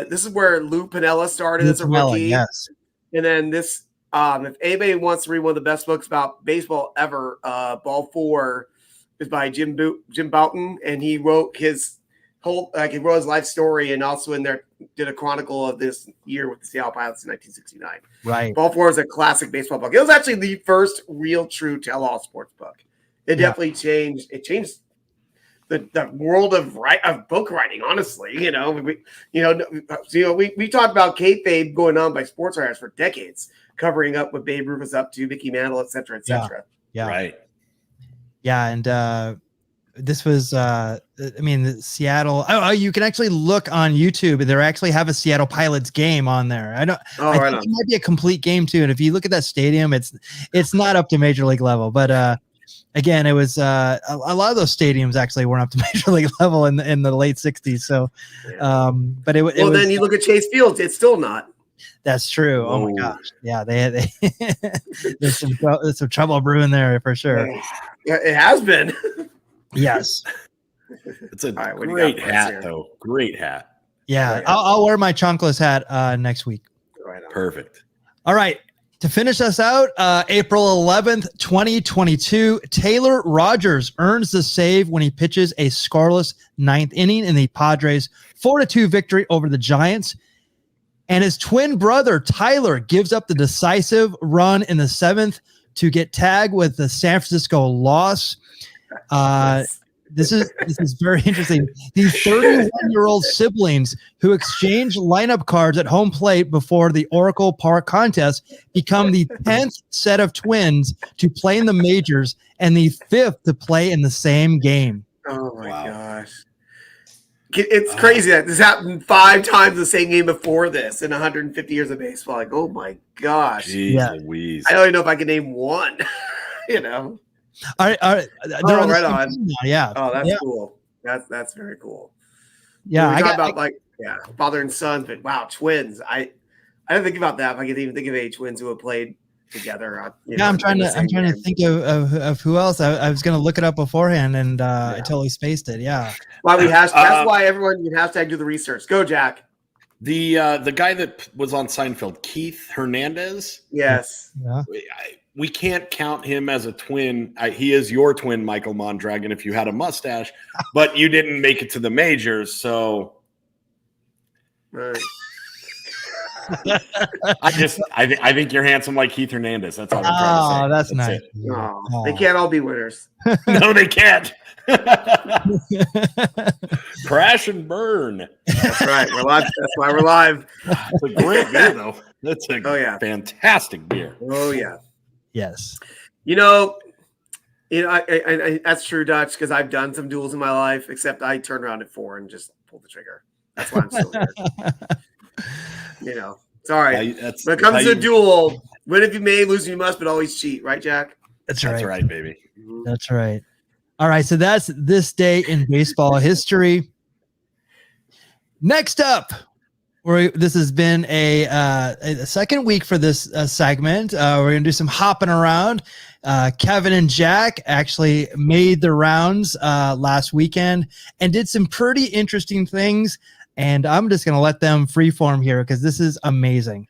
this is where Lou Piniella started as a rookie. Yes. And then this, if anybody wants to read one of the best books about baseball ever, Ball 4 is by Jim Bouton, and he wrote his life story, and also in there did a chronicle of this year with the Seattle Pilots in 1969. Right. Ball 4 is a classic baseball book. It was actually the first real true tell-all sports book. It definitely changed. It changed the world of book writing. Honestly, we talked about kayfabe going on by sports writers for decades, covering up what Babe Ruth was up to, Mickey Mantle, et cetera, et cetera. Yeah. Right. Yeah, and this was Seattle. You can actually look on YouTube. They actually have a Seattle Pilots game on there. I think it might be a complete game too. And if you look at that stadium, it's not up to major league level, but again, it was a lot of those stadiums actually weren't up to major league level in the late 60s. So, but it was. Then you look at Chase Field; it's still not. That's true. Oh my gosh, yeah, they there's some trouble brewing there for sure. It has been. Yes, it's a great hat, though. Great hat. Yeah, I'll wear my Chanclas hat next week. Perfect. All right. To finish us out, April 11th, 2022, Taylor Rogers earns the save when he pitches a scoreless ninth inning in the Padres' 4-2 victory over the Giants. And his twin brother, Tyler, gives up the decisive run in the seventh to get tagged with the San Francisco loss. This is very interesting. These 31-year-old siblings who exchange lineup cards at home plate before the Oracle Park contest become the 10th set of twins to play in the majors and the 5th to play in the same game. Oh my gosh. It's crazy that this happened 5 times the same game before this in 150 years of baseball. Like, oh my gosh. Jeez Louise. I don't even know if I can name one, you know. They're on right the on. team now, yeah. Oh, that's cool. That's very cool. Yeah, I got about father and son, but wow, twins. I didn't think about that. If I could even think of any twins who have played together. I'm trying to think of who else. I was going to look it up beforehand, and I totally spaced it. Yeah. Why we that's why everyone can hashtag do the research. Go, Jack. The guy that was on Seinfeld, Keith Hernandez. Yes. Yeah. We can't count him as a twin. He is your twin, Michael Mondragon, if you had a mustache, but you didn't make it to the majors, so. Right. I think you're handsome like Keith Hernandez. That's all I'm trying to say. That's nice. Oh, they can't all be winners. No, they can't. Crash and burn. That's right. We're live. That's why we're live. It's a great beer, though. That's a fantastic beer. Oh yeah. Yes. You know, I that's true, Dutch, because I've done some duels in my life, except I turned around at 4 and just pulled the trigger. That's why I'm still here. You know, sorry. When it comes to a duel, win if you may, lose if you must, but always cheat, right, Jack? That's right. That's right, baby. That's right. All right, so that's this day in baseball history. Next up, this has been a second week for this segment. We're going to do some hopping around. Kevin and Jack actually made the rounds last weekend and did some pretty interesting things. And I'm just going to let them freeform here because this is amazing.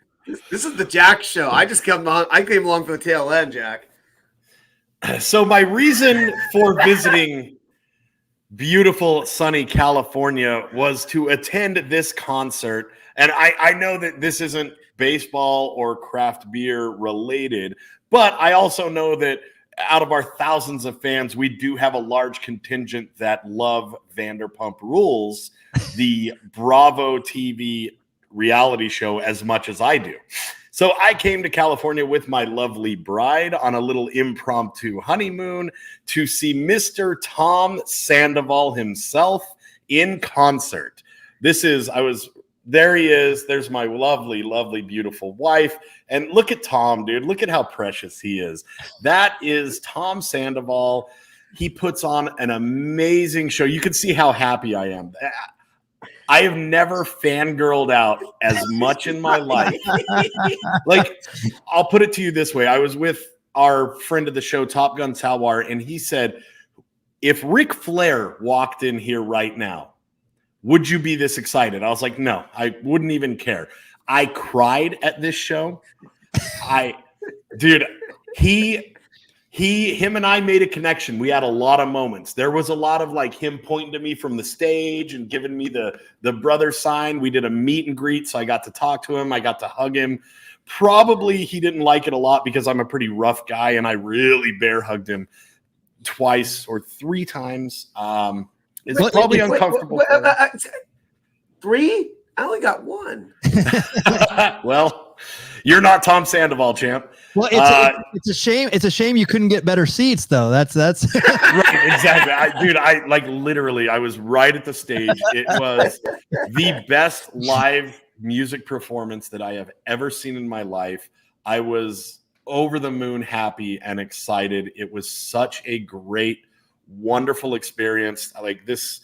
This is the Jack show. I came along for the tail end, Jack. So my reason for visiting beautiful, sunny California was to attend this concert. And I know that this isn't baseball or craft beer related, but I also know that out of our thousands of fans, we do have a large contingent that love Vanderpump Rules, the Bravo TV reality show, as much as I do. So I came to California with my lovely bride on a little impromptu honeymoon to see Mr. Tom Sandoval himself in concert. There he is. There's my lovely, lovely, beautiful wife. And look at Tom, dude. Look at how precious he is. That is Tom Sandoval. He puts on an amazing show. You can see how happy I am. I have never fangirled out as much in my life. Like, I'll put it to you this way. I was with our friend of the show, Top Gun Talwar, and he said, if Ric Flair walked in here right now, would you be this excited? I was like, no, I wouldn't even care. I cried at this show. Him and I made a connection. We had a lot of moments. There was a lot of like him pointing to me from the stage and giving me the brother sign. We did a meet and greet, so I got to talk to him. I got to hug him. Probably he didn't like it a lot because I'm a pretty rough guy, and I really bear hugged him twice or 3 times. It's probably uncomfortable. 3? I only got 1. Well, you're not Tom Sandoval, champ. Well, it's a shame. It's a shame you couldn't get better seats, though. That's right. Exactly. I was right at the stage. It was the best live music performance that I have ever seen in my life. I was over the moon happy and excited. It was such a great, wonderful experience. Like this,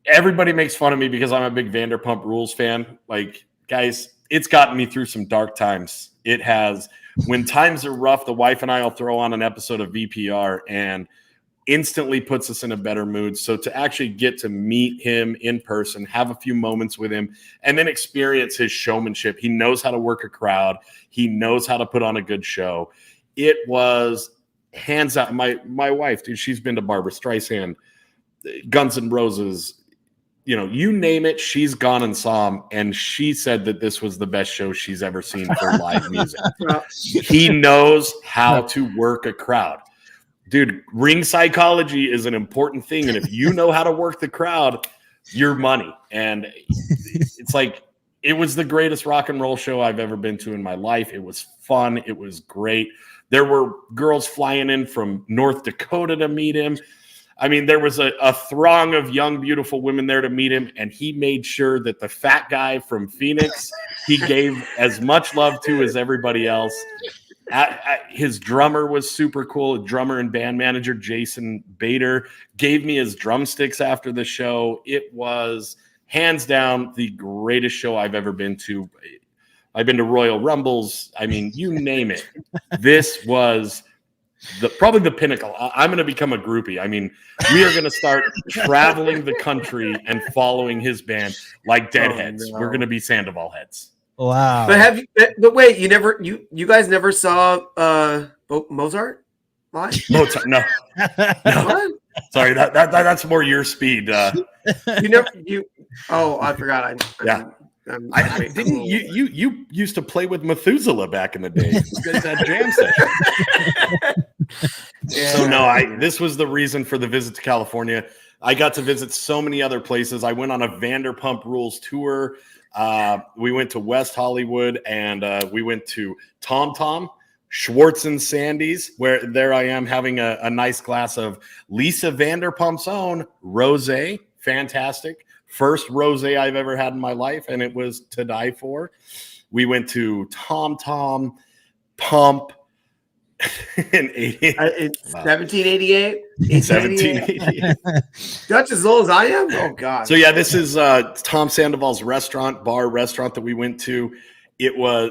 everybody makes fun of me because I'm a big Vanderpump Rules fan. Like, guys, it's gotten me through some dark times. It has. When times are rough, the wife and I will throw on an episode of VPR and instantly puts us in a better mood. So to actually get to meet him in person, have a few moments with him, and then experience his showmanship. He knows how to work a crowd. He knows how to put on a good show. It was hands out. My wife, dude, she's been to Barbra Streisand, Guns N' Roses, you name it, she's gone and saw him, and she said that this was the best show she's ever seen for live music. He knows how to work a crowd. Dude, ring psychology is an important thing, and if you know how to work the crowd, you're money. And it's like, it was the greatest rock and roll show I've ever been to in my life. It was fun. It was great. There were girls flying in from North Dakota to meet him. I mean, there was a throng of young, beautiful women there to meet him, and he made sure that the fat guy from Phoenix, he gave as much love to as everybody else. His drummer was super cool. Drummer and band manager Jason Bader gave me his drumsticks after the show. It was hands down the greatest show I've ever been to. I've been to Royal Rumbles. I mean, you name it. This was probably the pinnacle. I'm going to become a groupie. I mean, we are going to start traveling the country and following his band like deadheads. Oh, no. We're going to be Sandoval heads. Wow. But wait, you guys never saw Mozart live? Mozart, no. What? Sorry, that's more your speed. I forgot. Didn't you used to play with Methuselah back in the day? You guys had jam session. Yeah. So no, this was the reason for the visit to California. I got to visit so many other places. I went on a Vanderpump Rules tour. We went to West Hollywood, and we went to Tom Tom, Schwartz and Sandy's, where there I am having a nice glass of Lisa Vanderpump's own rosé. Fantastic. First rosé I've ever had in my life, and it was to die for. We went to Tom Tom, Pump, in 1788. 1788. Dutch as old as I am? Oh, God. So, yeah, this is Tom Sandoval's restaurant that we went to. It was,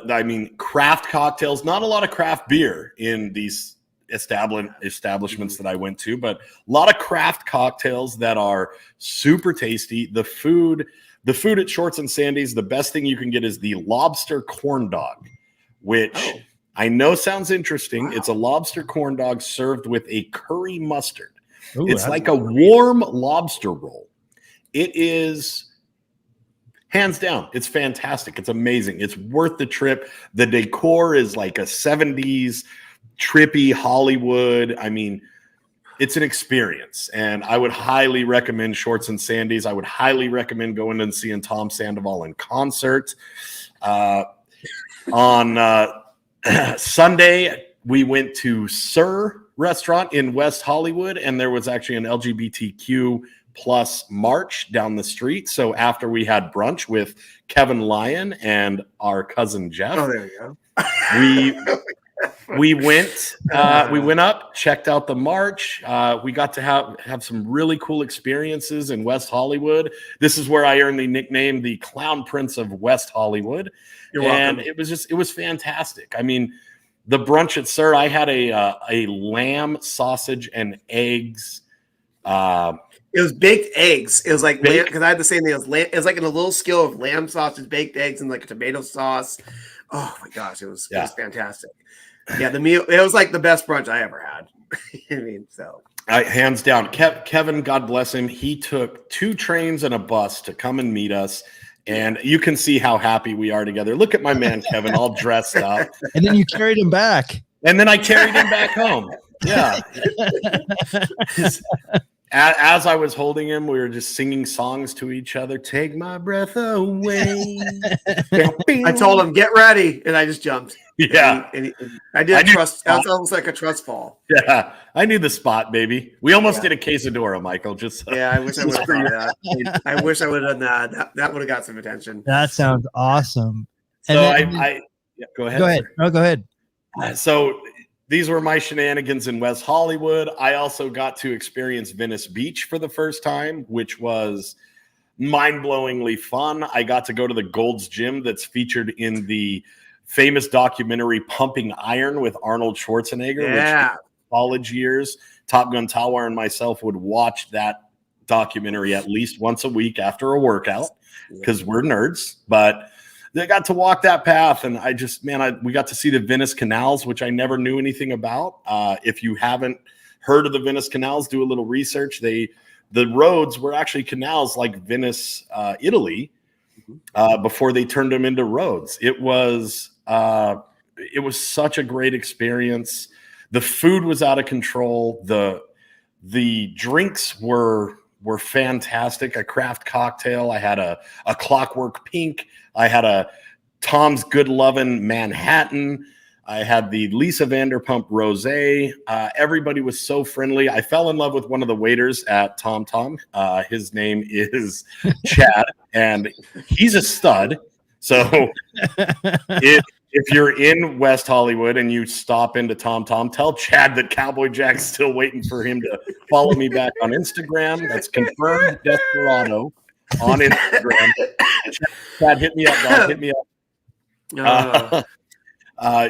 craft cocktails, not a lot of craft beer in these establishments that I went to, but a lot of craft cocktails that are super tasty. The food at Shorts and Sandy's, the best thing you can get is the lobster corn dog, which I know sounds interesting. Wow. It's a lobster corn dog served with a curry mustard. Ooh, it's like a warm lobster roll. It is hands down. It's fantastic. It's amazing. It's worth the trip. The decor is like a 70s trippy Hollywood. I mean, it's an experience, and I would highly recommend Shorts and Sandy's. I would highly recommend going and seeing Tom Sandoval in concert. On Sunday, we went to Sir Restaurant in West Hollywood, and there was actually an LGBTQ plus march down the street. So after we had brunch with Kevin Lyon and our cousin Jeff, there you go. we went up, checked out the march. We got to have some really cool experiences in West Hollywood. This is where I earned the nickname the Clown Prince of West Hollywood. You're welcome. It was fantastic. I mean, the brunch at Sir, I had a lamb, sausage, and eggs. It was baked eggs. It was like because I had the same thing. It was like in a little skill of lamb sausage, baked eggs, and like a tomato sauce. Oh my gosh, it was fantastic. Yeah, the meal, it was like the best brunch I ever had. Hands down. Kevin, God bless him, he took 2 trains and a bus to come and meet us, and you can see how happy we are together. Look at my man Kevin, all dressed up. And then you carried him back. And then I carried him back home. Yeah. As I was holding him, we were just singing songs to each other. Take my breath away. I told him, get ready. And I just jumped. Yeah. I did trust. That was almost like a trust fall. Yeah. I knew the spot, baby. We almost did a quesadilla, Michael. Yeah, I wish I would have done that. I wish I would have done that. That would have got some attention. That sounds awesome. So go ahead. Go ahead. No, go ahead. So these were my shenanigans in West Hollywood. I also got to experience Venice Beach for the first time, which was mind-blowingly fun. I got to go to the Gold's Gym that's featured in the famous documentary Pumping Iron with Arnold Schwarzenegger. Yeah. Which college years, Top Gun Tower and myself would watch that documentary at least once a week after a workout because we're nerds. But they got to walk that path, and we got to see the Venice Canals, which I never knew anything about. If you haven't heard of the Venice Canals, do a little research. They the roads were actually canals like Venice, Italy, before they turned them into roads. It was such a great experience. The food was out of control. The drinks were fantastic. A craft cocktail. I had a Clockwork Pink. I had a Tom's Good Lovin' Manhattan. I had the Lisa Vanderpump Rosé. Everybody was so friendly. I fell in love with one of the waiters at Tom Tom. His name is Chad, and he's a stud. So if you're in West Hollywood and you stop into Tom Tom, tell Chad that Cowboy Jack's still waiting for him to follow me back on Instagram. That's confirmed Desperado on Instagram. Chad, hit me up, dog. Hit me up.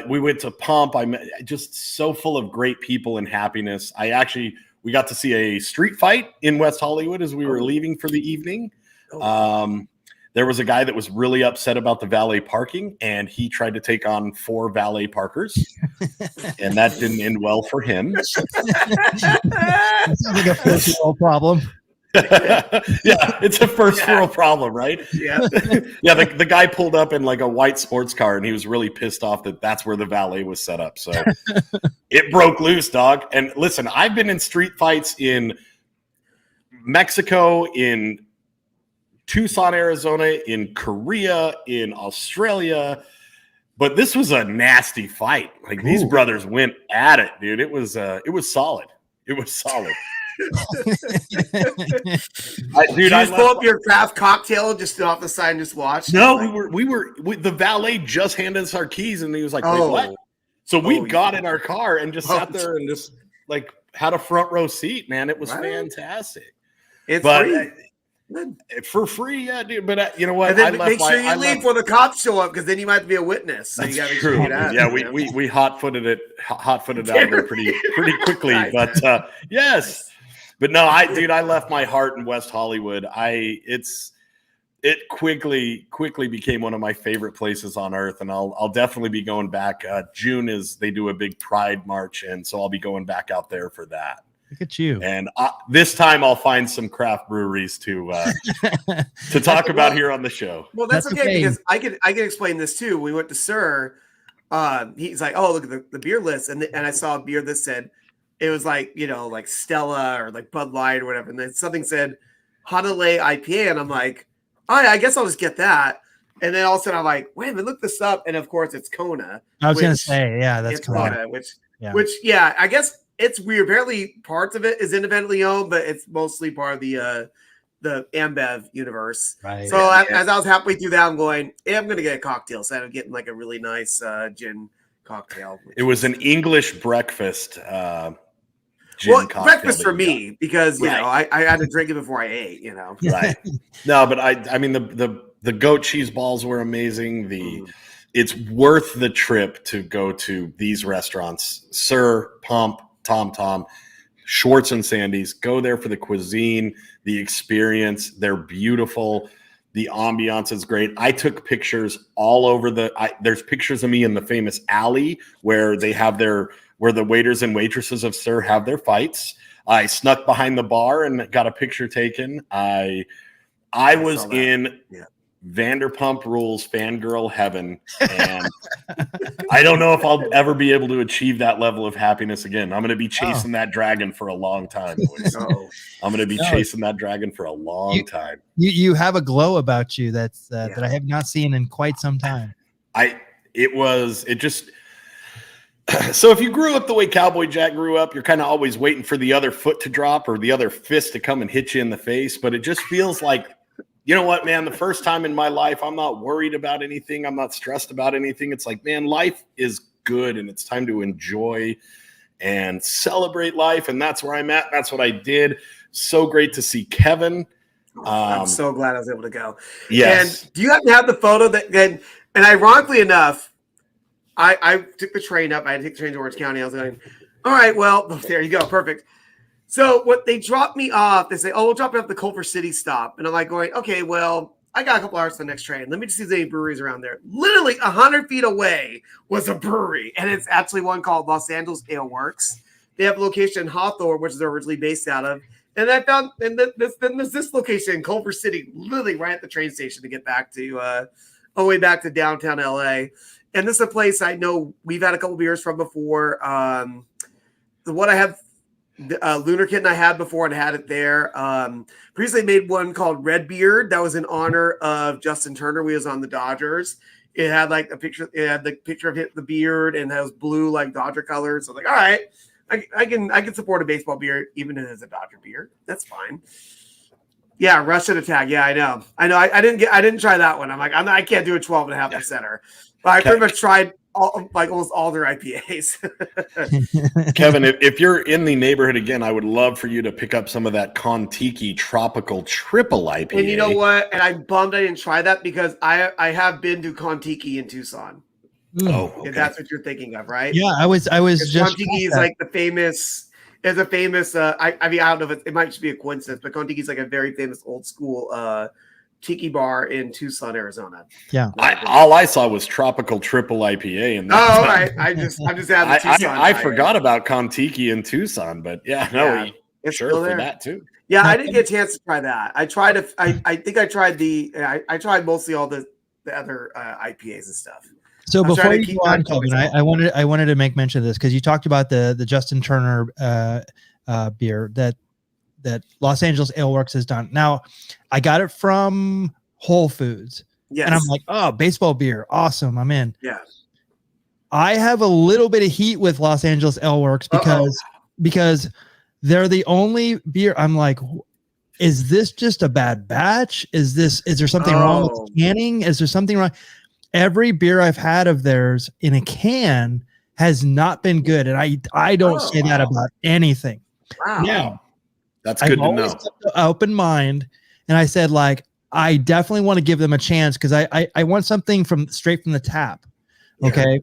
We went to Pump. I met, just so full of great people and happiness. We got to see a street fight in West Hollywood as we were leaving for the evening. There was a guy that was really upset about the valet parking, and he tried to take on 4 valet parkers, and that didn't end well for him. That sounds like a first-world problem. Yeah, it's a first world problem, right? Yeah. Yeah, the guy pulled up in like a white sports car, and he was really pissed off that that's where the valet was set up. So it broke loose, dog. And listen, I've been in street fights in Mexico, in Tucson, Arizona, in Korea, in Australia, but this was a nasty fight. Like these brothers went at it, dude. It was solid. It was solid. Dude, I pull up your craft cocktail just stood off the side and just watch. No, the valet just handed us our keys, and he was like, "Wait, what?" So we got in our car and just sat there and just like had a front row seat. Man, it was fantastic. It's free. Good. For free, yeah, dude. But you know what? And then make sure you leave before the cops show up, because then you might be a witness. So that's you gotta true. Get out, yeah, we hot-footed out of there pretty quickly. But yes. But no, I left my heart in West Hollywood. It quickly became one of my favorite places on earth, and I'll definitely be going back. June they do a big Pride March, and so I'll be going back out there for that. Look at you. And this time I'll find some craft breweries to talk about here on the show. Well, that's okay, because I can explain this too. We went to Sir. He's like, "Oh, look at the beer list," and I saw a beer that said it was like, like Stella or like Bud Light or whatever, and then something said Hanalei IPA, and I'm like, "Oh, yeah, I guess I'll just get that." And then all of a sudden I'm like, "Wait a minute, look this up," and of course it's Kona. I was gonna say, yeah, that's Kona, which I guess. It's weird. Apparently, parts of it is independently owned, but it's mostly part of the Ambev universe. Right. So as I was halfway through that, I'm going, I'm going to get a cocktail. So I'm getting like a really nice gin cocktail. It was an English breakfast gin cocktail. Breakfast for me, because, I had to drink it before I ate, Right. No, but I mean, the goat cheese balls were amazing. It's worth the trip to go to these restaurants. Sir, Pump, Tom Tom, Schwartz and Sandy's. Go there for the cuisine, the experience. They're beautiful. The ambiance is great. I took pictures all over there's pictures of me in the famous alley where they have where the waiters and waitresses of Sir have their fights. I snuck behind the bar and got a picture taken. I was in Vanderpump Rules fangirl heaven, and I don't know if I'll ever be able to achieve that level of happiness again. I'm going to be chasing that dragon for a long time, boys. I'm going to be chasing that dragon for a long time. You have a glow about you that I have not seen in quite some time. So if you grew up the way Cowboy Jack grew up, you're kind of always waiting for the other foot to drop or the other fist to come and hit you in the face. But it just feels like, you know what, man, the first time in my life, I'm not worried about anything. I'm not stressed about anything. It's like, man, life is good, and it's time to enjoy and celebrate life. And that's where I'm at. That's what I did. So great to see Kevin. I'm so glad I was able to go. Yes. And do you happen to have the photo and ironically enough, I took the train up. I had to take the train to Orange County. I was going, all right, well, there you go. Perfect. So what they dropped me off, they say, we'll drop you off the Culver City stop. And I'm like going, okay, well, I got a couple hours for the next train. Let me just see if there's any breweries around there. Literally 100 feet away was a brewery. And it's actually one called Los Angeles Ale Works. They have a location in Hawthorne, which they're originally based out of. And I found, and then there's this location in Culver City, literally right at the train station to get back to, all the way back to downtown LA. And this is a place I know we've had a couple beers from before. The one I have, Lunar Kitten I had before and had it there. Previously made one called Redbeard that was in honor of Justin Turner. We was on the Dodgers. It had like a picture. It had the picture of the beard and that was blue like Dodger colors. So I was like, all right, I can support a baseball beer even if it's a Dodger beer. That's fine. Yeah, Russian Attack. Yeah, I know. I didn't try that one. I can't do a 12.5%er. But I pretty much tried almost all their IPAs. Kevin, if you're in the neighborhood again, I would love for you to pick up some of that Kon-Tiki Tropical Triple IPA. And you know what? And I'm bummed I didn't try that because I have been to Kon-Tiki in Tucson. Oh, okay. If that's what you're thinking of, right? Yeah, I was just Kon-Tiki is like the famous. Is a famous. I mean, I don't know if it might just be a coincidence, but Kon-Tiki is like a very famous old school tiki bar in Tucson, Arizona. Yeah. All I saw was Tropical Triple IPA, and all right. I'm just adding Tucson. I forgot about Kon-Tiki in Tucson, but it's sure for that too. Yeah, I didn't get a chance to try that. I tried. I think I tried I tried mostly all the other IPAs and stuff. So before you go on, Kevin, I wanted to make mention of this because you talked about the Justin Turner beer that Los Angeles Ale Works has done. Now, I got it from Whole Foods. Yes. And I'm like, oh, baseball beer. Awesome. I'm in. Yeah. I have a little bit of heat with Los Angeles Ale Works because they're the only beer. I'm like, is this just a bad batch? Is there something wrong with the canning? Is there something wrong? Every beer I've had of theirs in a can has not been good. And I don't say that about anything. Wow. Now, that's good to know. Kept an open mind, and I said, like, I definitely want to give them a chance because I want something straight from the tap. Okay,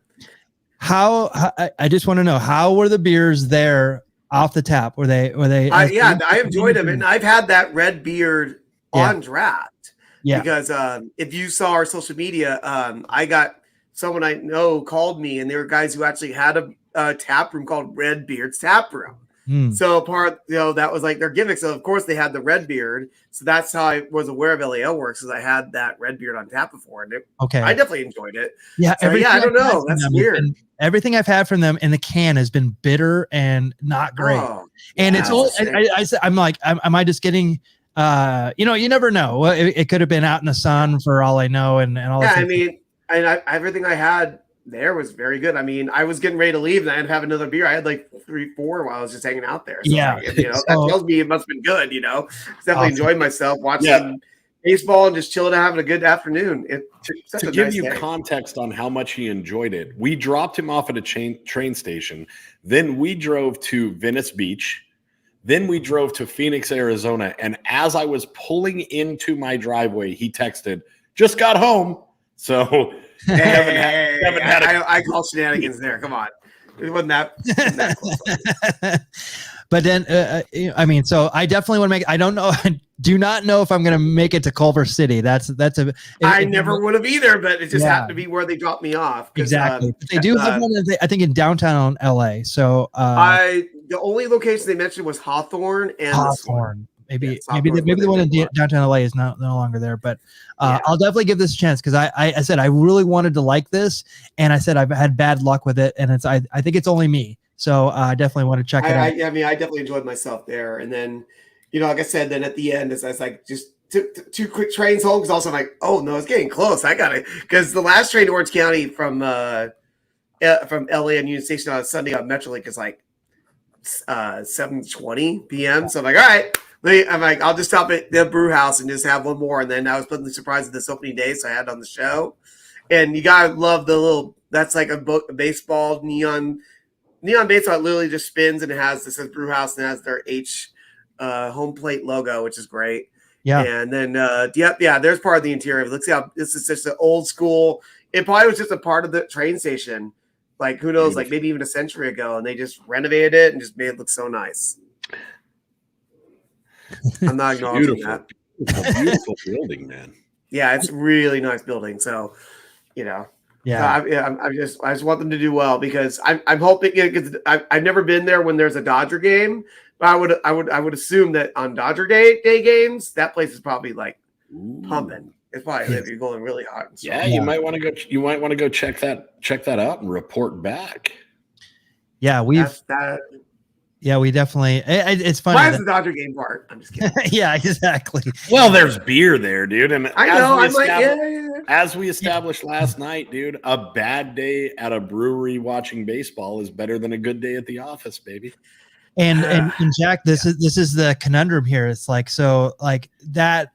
I just want to know, how were the beers there off the tap? Were they? I enjoyed them, and I've had that red beard on draft. Yeah, because if you saw our social media, I got someone I know called me, and there were guys who actually had a tap room called Redbeard's Tap Room. So that was like their gimmick. So of course they had the Redbeard. So that's how I was aware of LAL Works, because I had that Redbeard on tap before, and I definitely enjoyed it. Yeah, so, I don't know. That's weird. Everything I've had from them in the can has been bitter and not great. And it's all. I'm like, am I just getting? You never know. It could have been out in the sun for all I know, and all. Yeah, I mean, everything I had there was very good. I mean, I was getting ready to leave and I had to have another beer. I had like 3-4 while I was just hanging out there. So that tells me it must have been good. Definitely enjoyed myself watching baseball and just chilling and having a good afternoon. To give you context on how much he enjoyed it, we dropped him off at a train station. Then we drove to Venice Beach. Then we drove to Phoenix, Arizona. And as I was pulling into my driveway, he texted, "Just got home." So I call shenanigans there. Come on. It wasn't that close. But then, so I definitely want to make. I don't know. I do not know if I'm going to make it to Culver City. I never would have either, but it just happened to be where they dropped me off. Exactly. They do have one. I think in downtown LA. So the only location they mentioned was Hawthorne and Hawthorne. Maybe the one in downtown LA is no longer there, but I'll definitely give this a chance because I said I really wanted to like this, and I said I've had bad luck with it, and I think it's only me, so I definitely want to check it out. I mean, I definitely enjoyed myself there, and then like I said, then at the end, as I was like just two quick trains home because also I'm like, oh no, it's getting close. I got it because the last train to Orange County from LA and Union Station on Sunday on Metrolink is like 7:20 p.m. So I'm like, all right. I'm like, I'll just stop at the brew house and just have one more. And then I was pleasantly surprised at this opening day, so I had it on the show. And you gotta love the little. That's like a baseball neon baseball. It literally just spins and it says brew house and it has their H home plate logo, which is great. Yeah. And then there's part of the interior. Let's see how this is just an old school. It probably was just a part of the train station. Like who knows? Like maybe even a century ago, and they just renovated it and just made it look so nice. I'm not acknowledging that. It's a beautiful building, man. Yeah, it's a really nice building. So, I just want them to do well because I'm hoping. Because I've never been there when there's a Dodger game, But I would assume that on Dodger day games, that place is probably like pumping. It's probably you're going really hot. And yeah, you might want to go. You might want to go check that out and report back. Yeah, we definitely. It's funny. Why is the Dodger game part? I'm just kidding. Yeah, exactly. Well, there's beer there, dude, and I know. As we established last night, dude, a bad day at a brewery watching baseball is better than a good day at the office, baby. And Jack, this is the conundrum here. It's like, so like that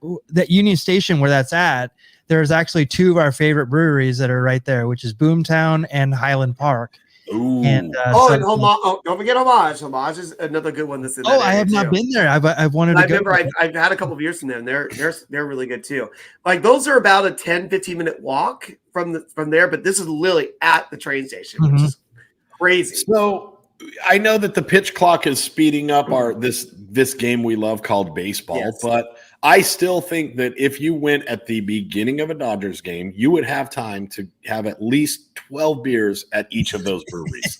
Union Station where that's at, there's actually two of our favorite breweries that are right there, which is Boomtown and Highland Park. Ooh. And don't forget Homage. Homage is another good one that's in that I have not been there. I've wanted to go. I've had a couple of beers from them. They're really good too. Like those are about a 10-15 minute walk from there, but this is literally at the train station, which is crazy. So I know that the pitch clock is speeding up this game we love called baseball, but I still think that if you went at the beginning of a Dodgers game, you would have time to have at least 12 beers at each of those breweries.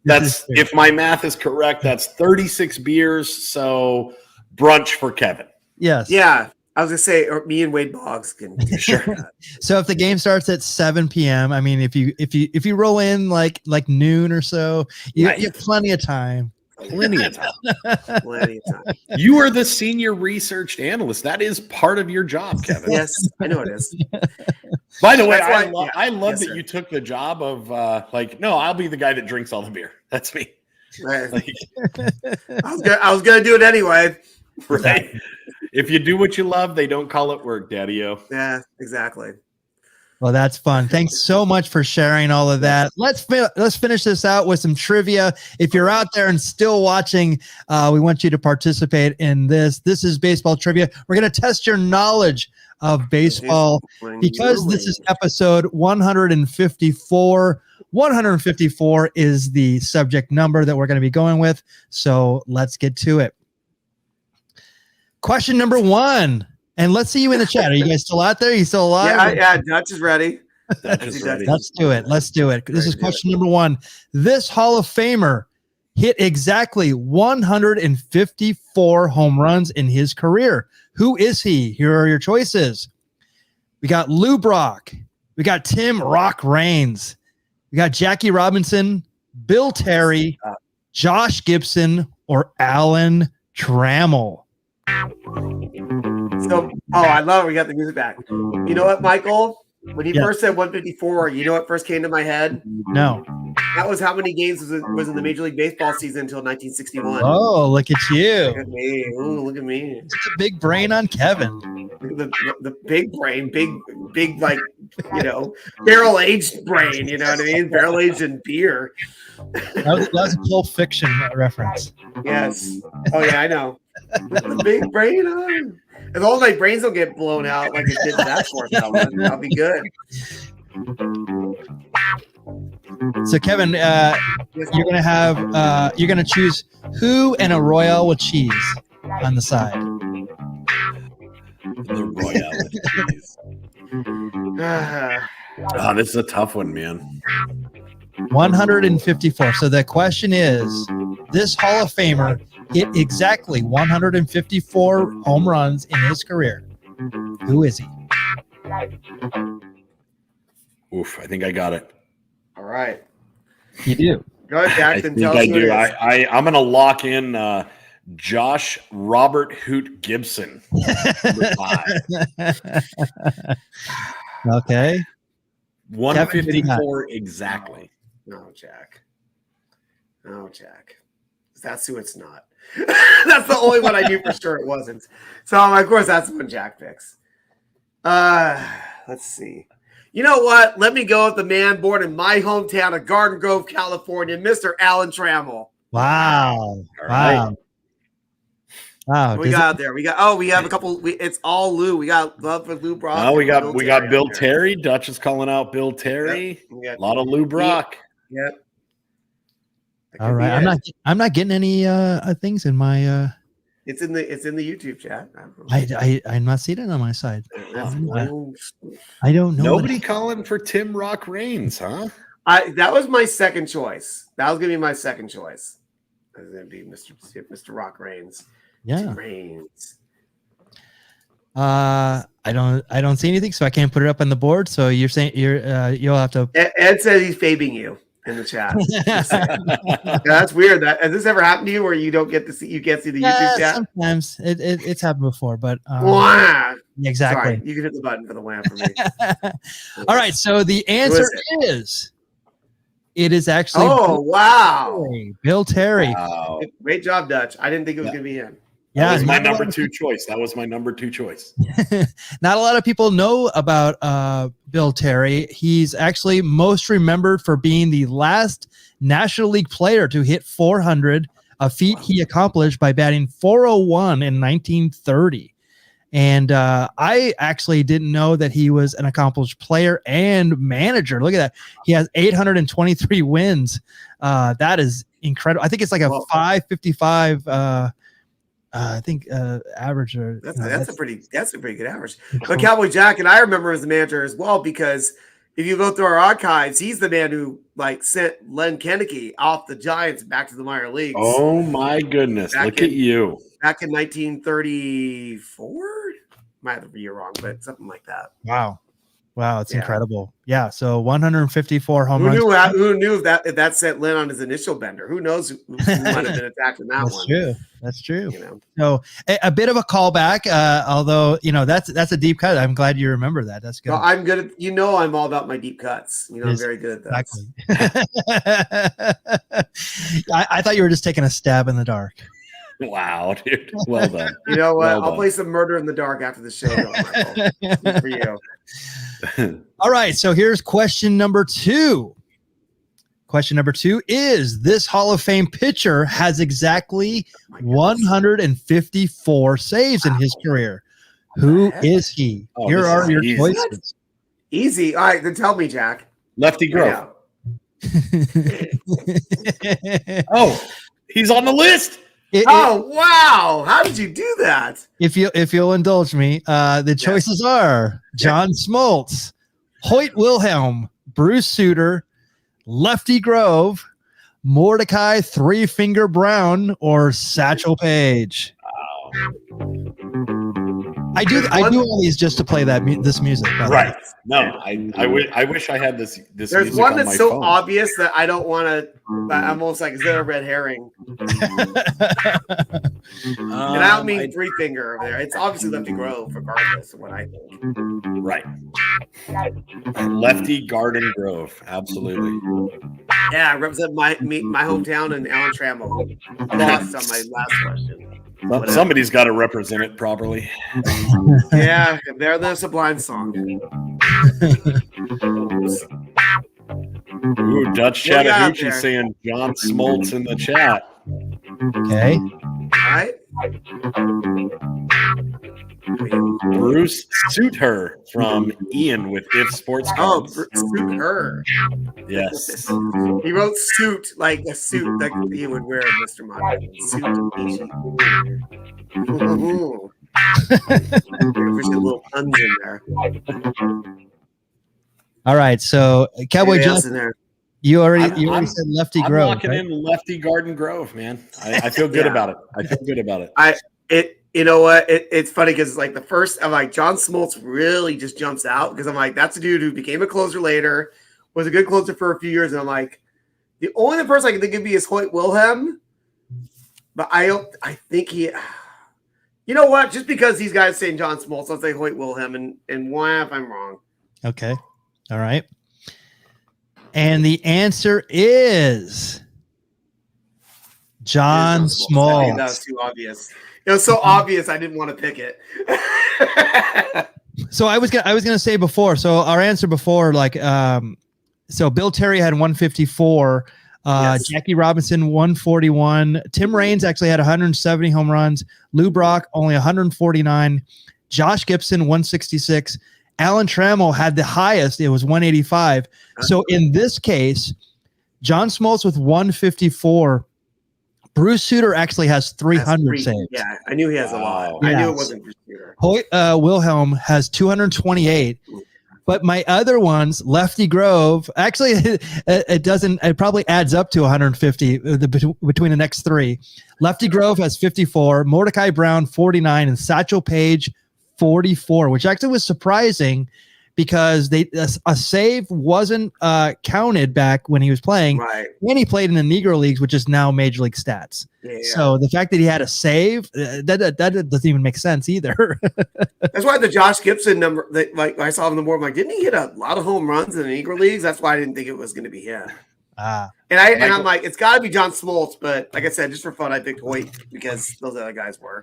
That's if my math is correct, that's 36 beers. So brunch for Kevin. Yes. Yeah. I was gonna say, or me and Wade Boggs can do sure. So if the game starts at 7 p.m., I mean, if you roll in like noon or so, you have plenty of time. Plenty of time. You are the senior research analyst. That is part of your job, Kevin. Yes, I know it is. By the way, I love that you took the job of no, I'll be the guy that drinks all the beer. That's me. Right. I was gonna do it anyway. Right. If you do what you love, they don't call it work, Daddy-o. Yeah, exactly. Well, that's fun. Thanks so much for sharing all of that. Let's finish this out with some trivia. If you're out there and still watching, we want you to participate in this. This is baseball trivia. We're going to test your knowledge of baseball because this is episode 154. 154 is the subject number that we're going to be going with. So let's get to it. Question number 1. And let's see you in the chat. Are you guys still out there? Are you still alive? Yeah, Dutch is ready. Let's do it. This is question number 1. This Hall of Famer hit exactly 154 home runs in his career. Who is he? Here are your choices. We got Lou Brock. We got Tim Rock Raines. We got Jackie Robinson, Bill Terry, Josh Gibson, or Alan Trammell. So, I love it. We got the music back. You know what, Michael? When he first said 154, you know what first came to my head? No. That was how many games was in the Major League Baseball season until 1961. Oh, look at you. Look at me. Ooh, look at me. It's a big brain on Kevin. The big brain, big, like, barrel-aged brain, you know what I mean? Barrel-aged in beer. That was a Pulp Fiction reference. Yes. Oh, yeah, I know. The big brain on. As long as my brains don't get blown out like it did that fourth one, I'll be good. So, Kevin, you're gonna choose who and a Royale with cheese on the side. The Royale with cheese. This is a tough one, man. 154. So the question is, this Hall of Famer hit exactly 154 home runs in his career. Who is he? Oof, I think I got it. All right. You do. Go ahead, Jackson. Tell us I who do. it is. I'm going to lock in Josh Robert Hoot Gibson. Number 5. Okay. 154 exactly. No, Jack. That's who it's not. That's the only one I knew for sure it wasn't. So, of course, that's the one Jack picks. Let's see. You know what? Let me go with the man born in my hometown of Garden Grove, California, Mr. Alan Trammell. Wow. Wow. We got out there. We have a couple. It's all Lou. We got love for Lou Brock. Oh, we got Bill Terry. Dutch is calling out Bill Terry. Yep. A lot of Lou Brock. Yep. All right. I'm not getting any things in my It's in the YouTube chat. I'm not seeing it on my side. I don't know. Nobody calling for Tim Rock Raines, huh? That was my second choice. That was gonna be my second choice. That's going to be Mr. Rock Reigns. Yeah. Reigns. I don't see anything, so I can't put it up on the board. So you're saying you'll have to. Ed says he's fabing you in the chat. Yeah, that's weird. Has this ever happened to you where you don't get to see? You can't see the YouTube chat. Sometimes it's happened before, but Sorry, exactly. you can hit the button for the wham for me. All right, so the answer is it is actually. Oh wow, Bill Terry. Wow. Great job, Dutch. I didn't think it was going to be him. Yeah, that was my number 2 choice. Not a lot of people know about Bill Terry. He's actually most remembered for being the last National League player to hit 400, a feat he accomplished by batting 401 in 1930. And I actually didn't know that he was an accomplished player and manager. Look at that. He has 823 wins. That is incredible. I think it's like a 555 I think average. That's a pretty good average. But Cowboy Jack and I remember as the manager as well, because if you go through our archives, he's the man who sent Len Kennedy off the Giants back to the minor leagues. Oh my goodness! Look at you. Back in 1934, might have the year wrong, but something like that. Wow, it's incredible. Yeah, so 154 home runs. Who knew if that sent Len on his initial bender? Who knows who might have been attacked in that one? That's true. So a bit of a callback, although that's a deep cut. I'm glad you remember that. That's good. Well, I'm good at, I'm all about my deep cuts. I'm very good at that. Exactly. I thought you were just taking a stab in the dark. Wow, dude. Well done. You know what? I'll play some Murder in the Dark after the show. Good for you. All right, so here's question number 2. Question number 2 is this Hall of Fame pitcher has exactly 154 saves in his career. Who is he? Here are your choices. Easy. All right, then tell me, Jack. Lefty Grove. Oh, he's on the list. Wow! How did you do that? If you'll indulge me, the choices are John Smoltz, Hoyt Wilhelm, Bruce Sutter, Lefty Grove, Mordecai Three Finger Brown, or Satchel Paige. I do all these just to play this music. Right. No, I wish I had this. There's one that's so phone. Obvious that I don't want to. I'm almost like, is that a red herring? And I don't mean Three Finger over there. It's obviously Lefty Grove, regardless of what I think. Right. Lefty Garden Grove, absolutely. Yeah, I represent my hometown and Alan Trammell. Lost on my last question. Somebody's got to represent it properly. Yeah, they're the Sublime song. Ooh, Dutch Chattahoochee saying John Smoltz in the chat. Okay. All right. Bruce Sutter from Ian with If Sports Cards. Oh, Sutter. Yes. He wrote suit like a suit that he would wear, Mr. Mondragon. Suit. There's a little puns in there. All right, so Cowboy Jeff, you already said Lefty Grove. I'm locking in Lefty Garden Grove, man. I feel good about it. You know what? It's funny because like the first, I'm like, John Smoltz really just jumps out because I'm like, that's a dude who became a closer later, was a good closer for a few years, and I'm like, the only person I can think of is Hoyt Wilhelm, but I think he. You know what? Just because these guys saying John Smoltz, I'll say Hoyt Wilhelm, and why if I'm wrong. Okay. All right. And the answer is John Smoltz. I think that was too obvious. It was so obvious I didn't want to pick it. So I was gonna say before. So our answer before, so Bill Terry had 154. Jackie Robinson 141. Tim Raines actually had 170 home runs. Lou Brock only 149. Josh Gibson 166. Alan Trammell had the highest. It was 185. So in this case, John Smoltz with 154. Bruce Sutter actually has 300 saves. Yeah, I knew he has a lot. Yeah. I knew it wasn't Bruce Sutter. Hoyt Wilhelm has 228. But my other ones, Lefty Grove, actually, it doesn't. It probably adds up to 150 between the next three. Lefty Grove has 54, Mordecai Brown 49, and Satchel Paige 44, which actually was surprising because a save wasn't counted back when he was playing. Right. And he played in the Negro Leagues, which is now Major League Stats. Yeah. So the fact that he had a save, that doesn't even make sense either. That's why the Josh Gibson number, like I saw him in the board, I'm like, didn't he hit a lot of home runs in the Negro Leagues? That's why I didn't think it was going to be him. And I'm like, it's got to be John Smoltz, but like I said, just for fun, I picked Hoyt because those other guys were.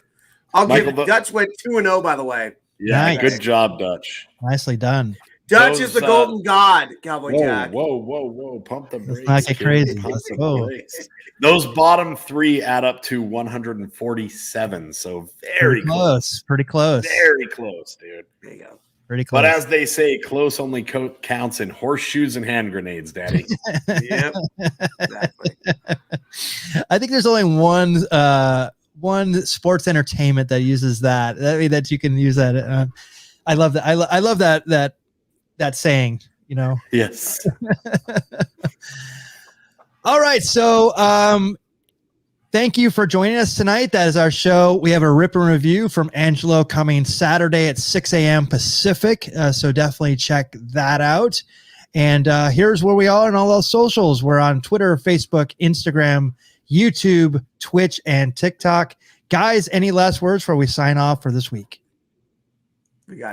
Dutch went 2-0, by the way. Yeah, Nice. Good job, Dutch. Nicely done. Dutch is the golden god, Cowboy Jack. Whoa. Pump the brakes. Let's not get crazy. Pump Let's the go. brakes. Those bottom three add up to 147. So very close. Pretty close. Very close, dude. There you go. Pretty close. But as they say, close only counts in horseshoes and hand grenades, Daddy. Yep. Exactly. I think there's only one sports entertainment that uses that. I mean, that you can use that. I love that. I love that saying. You know. Yes. All right. So, thank you for joining us tonight. That is our show. We have a rip and review from Angelo coming Saturday at 6 a.m. Pacific. So definitely check that out. And here's where we are on all those socials. We're on Twitter, Facebook, Instagram, YouTube, Twitch, and TikTok. Guys, any last words before we sign off for this week?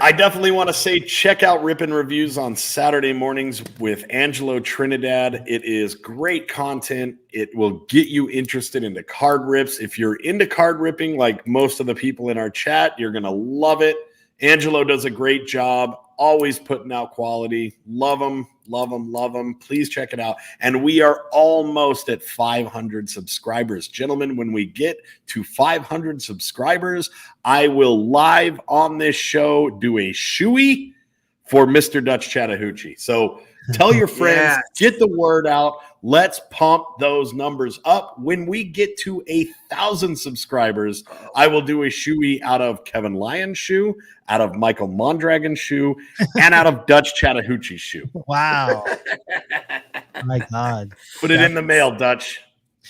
I definitely want to say check out Rip and Reviews on Saturday mornings with Angelo Trinidad. It is great content. It will get you interested into card rips. If you're into card ripping, like most of the people in our chat, you're going to love it. Angelo does a great job, always putting out quality. Love him. Please check it out. And we are almost at 500 subscribers. Gentlemen, when we get to 500 subscribers, I will live on this show do a shoey for Mr. Dutch Chattahoochee. So tell your friends, get the word out. Let's pump those numbers up. When we get to 1,000 subscribers, I will do a shoey out of Kevin Lyon's shoe, out of Michael Mondragon's shoe, and out of Dutch Chattahoochee's shoe. Wow. My God. Put it in the mail, Dutch.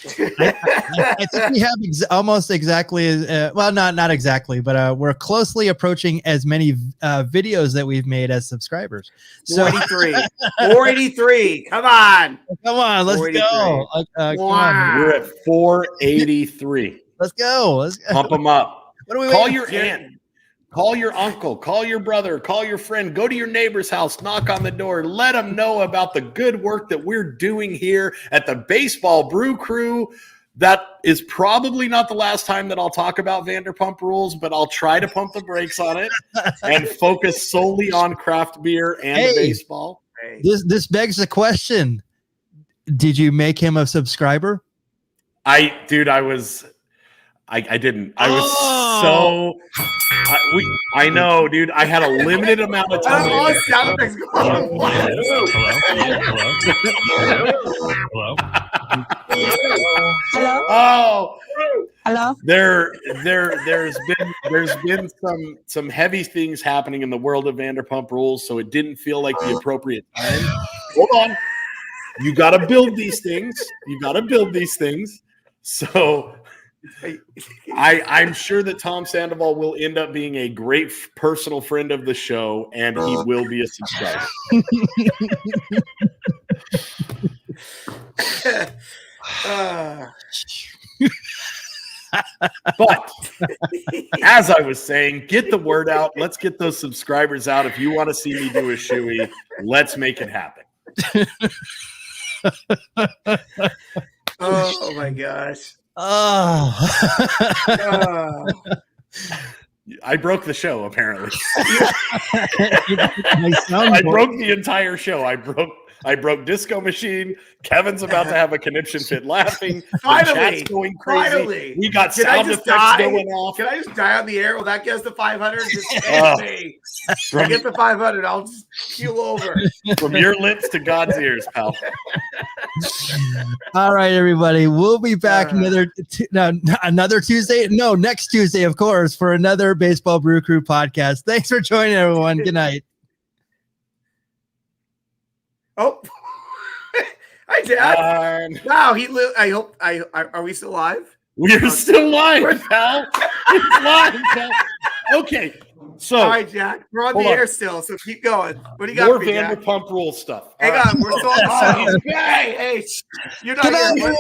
I think we have almost exactly, well, not exactly, but we're closely approaching as many videos that we've made as subscribers. So 483. Come on. Let's go. Come on. We're at 483. Let's go. Pump them up. What are we Call waiting your for? aunt. Call your uncle, call your brother, call your friend, go to your neighbor's house, knock on the door, let them know about the good work that we're doing here at the Baseball Brew Crew. That is probably not the last time that I'll talk about Vanderpump Rules, but I'll try to pump the brakes on it and focus solely on craft beer and baseball. This begs the question. Did you make him a subscriber? I didn't. I was I know, dude. I had a limited amount of time. Hello. There's been some heavy things happening in the world of Vanderpump Rules, so it didn't feel like the appropriate time. Hold on. You got to build these things. So I'm sure that Tom Sandoval will end up being a great personal friend of the show, and he will be a subscriber. But as I was saying, get the word out. Let's get those subscribers out. If you want to see me do a shoey, let's make it happen. Oh my gosh. I broke the show, apparently. I broke the entire show. I broke Disco Machine. Kevin's about to have a conniption fit laughing. Finally, the chat's going crazy. Finally. We got sound effects going off. Can I just die on the air? Will that get us to 500? Just me. I get to 500. I'll just keel over. From your lips to God's ears, pal. All right, everybody. We'll be back another Tuesday. No, next Tuesday, of course, for another Baseball Brew Crew podcast. Thanks for joining, everyone. Good night. Oh, hi, Jack. Wow, he lived. I hope. Are we still live? We're still live, pal. It's live, pal. Okay, so all right, Jack. We're on the air still, so keep going. What do you got? More for me, Jack? Vanderpump Rules stuff. Hang on, we're still on the show. Hey, you're not here.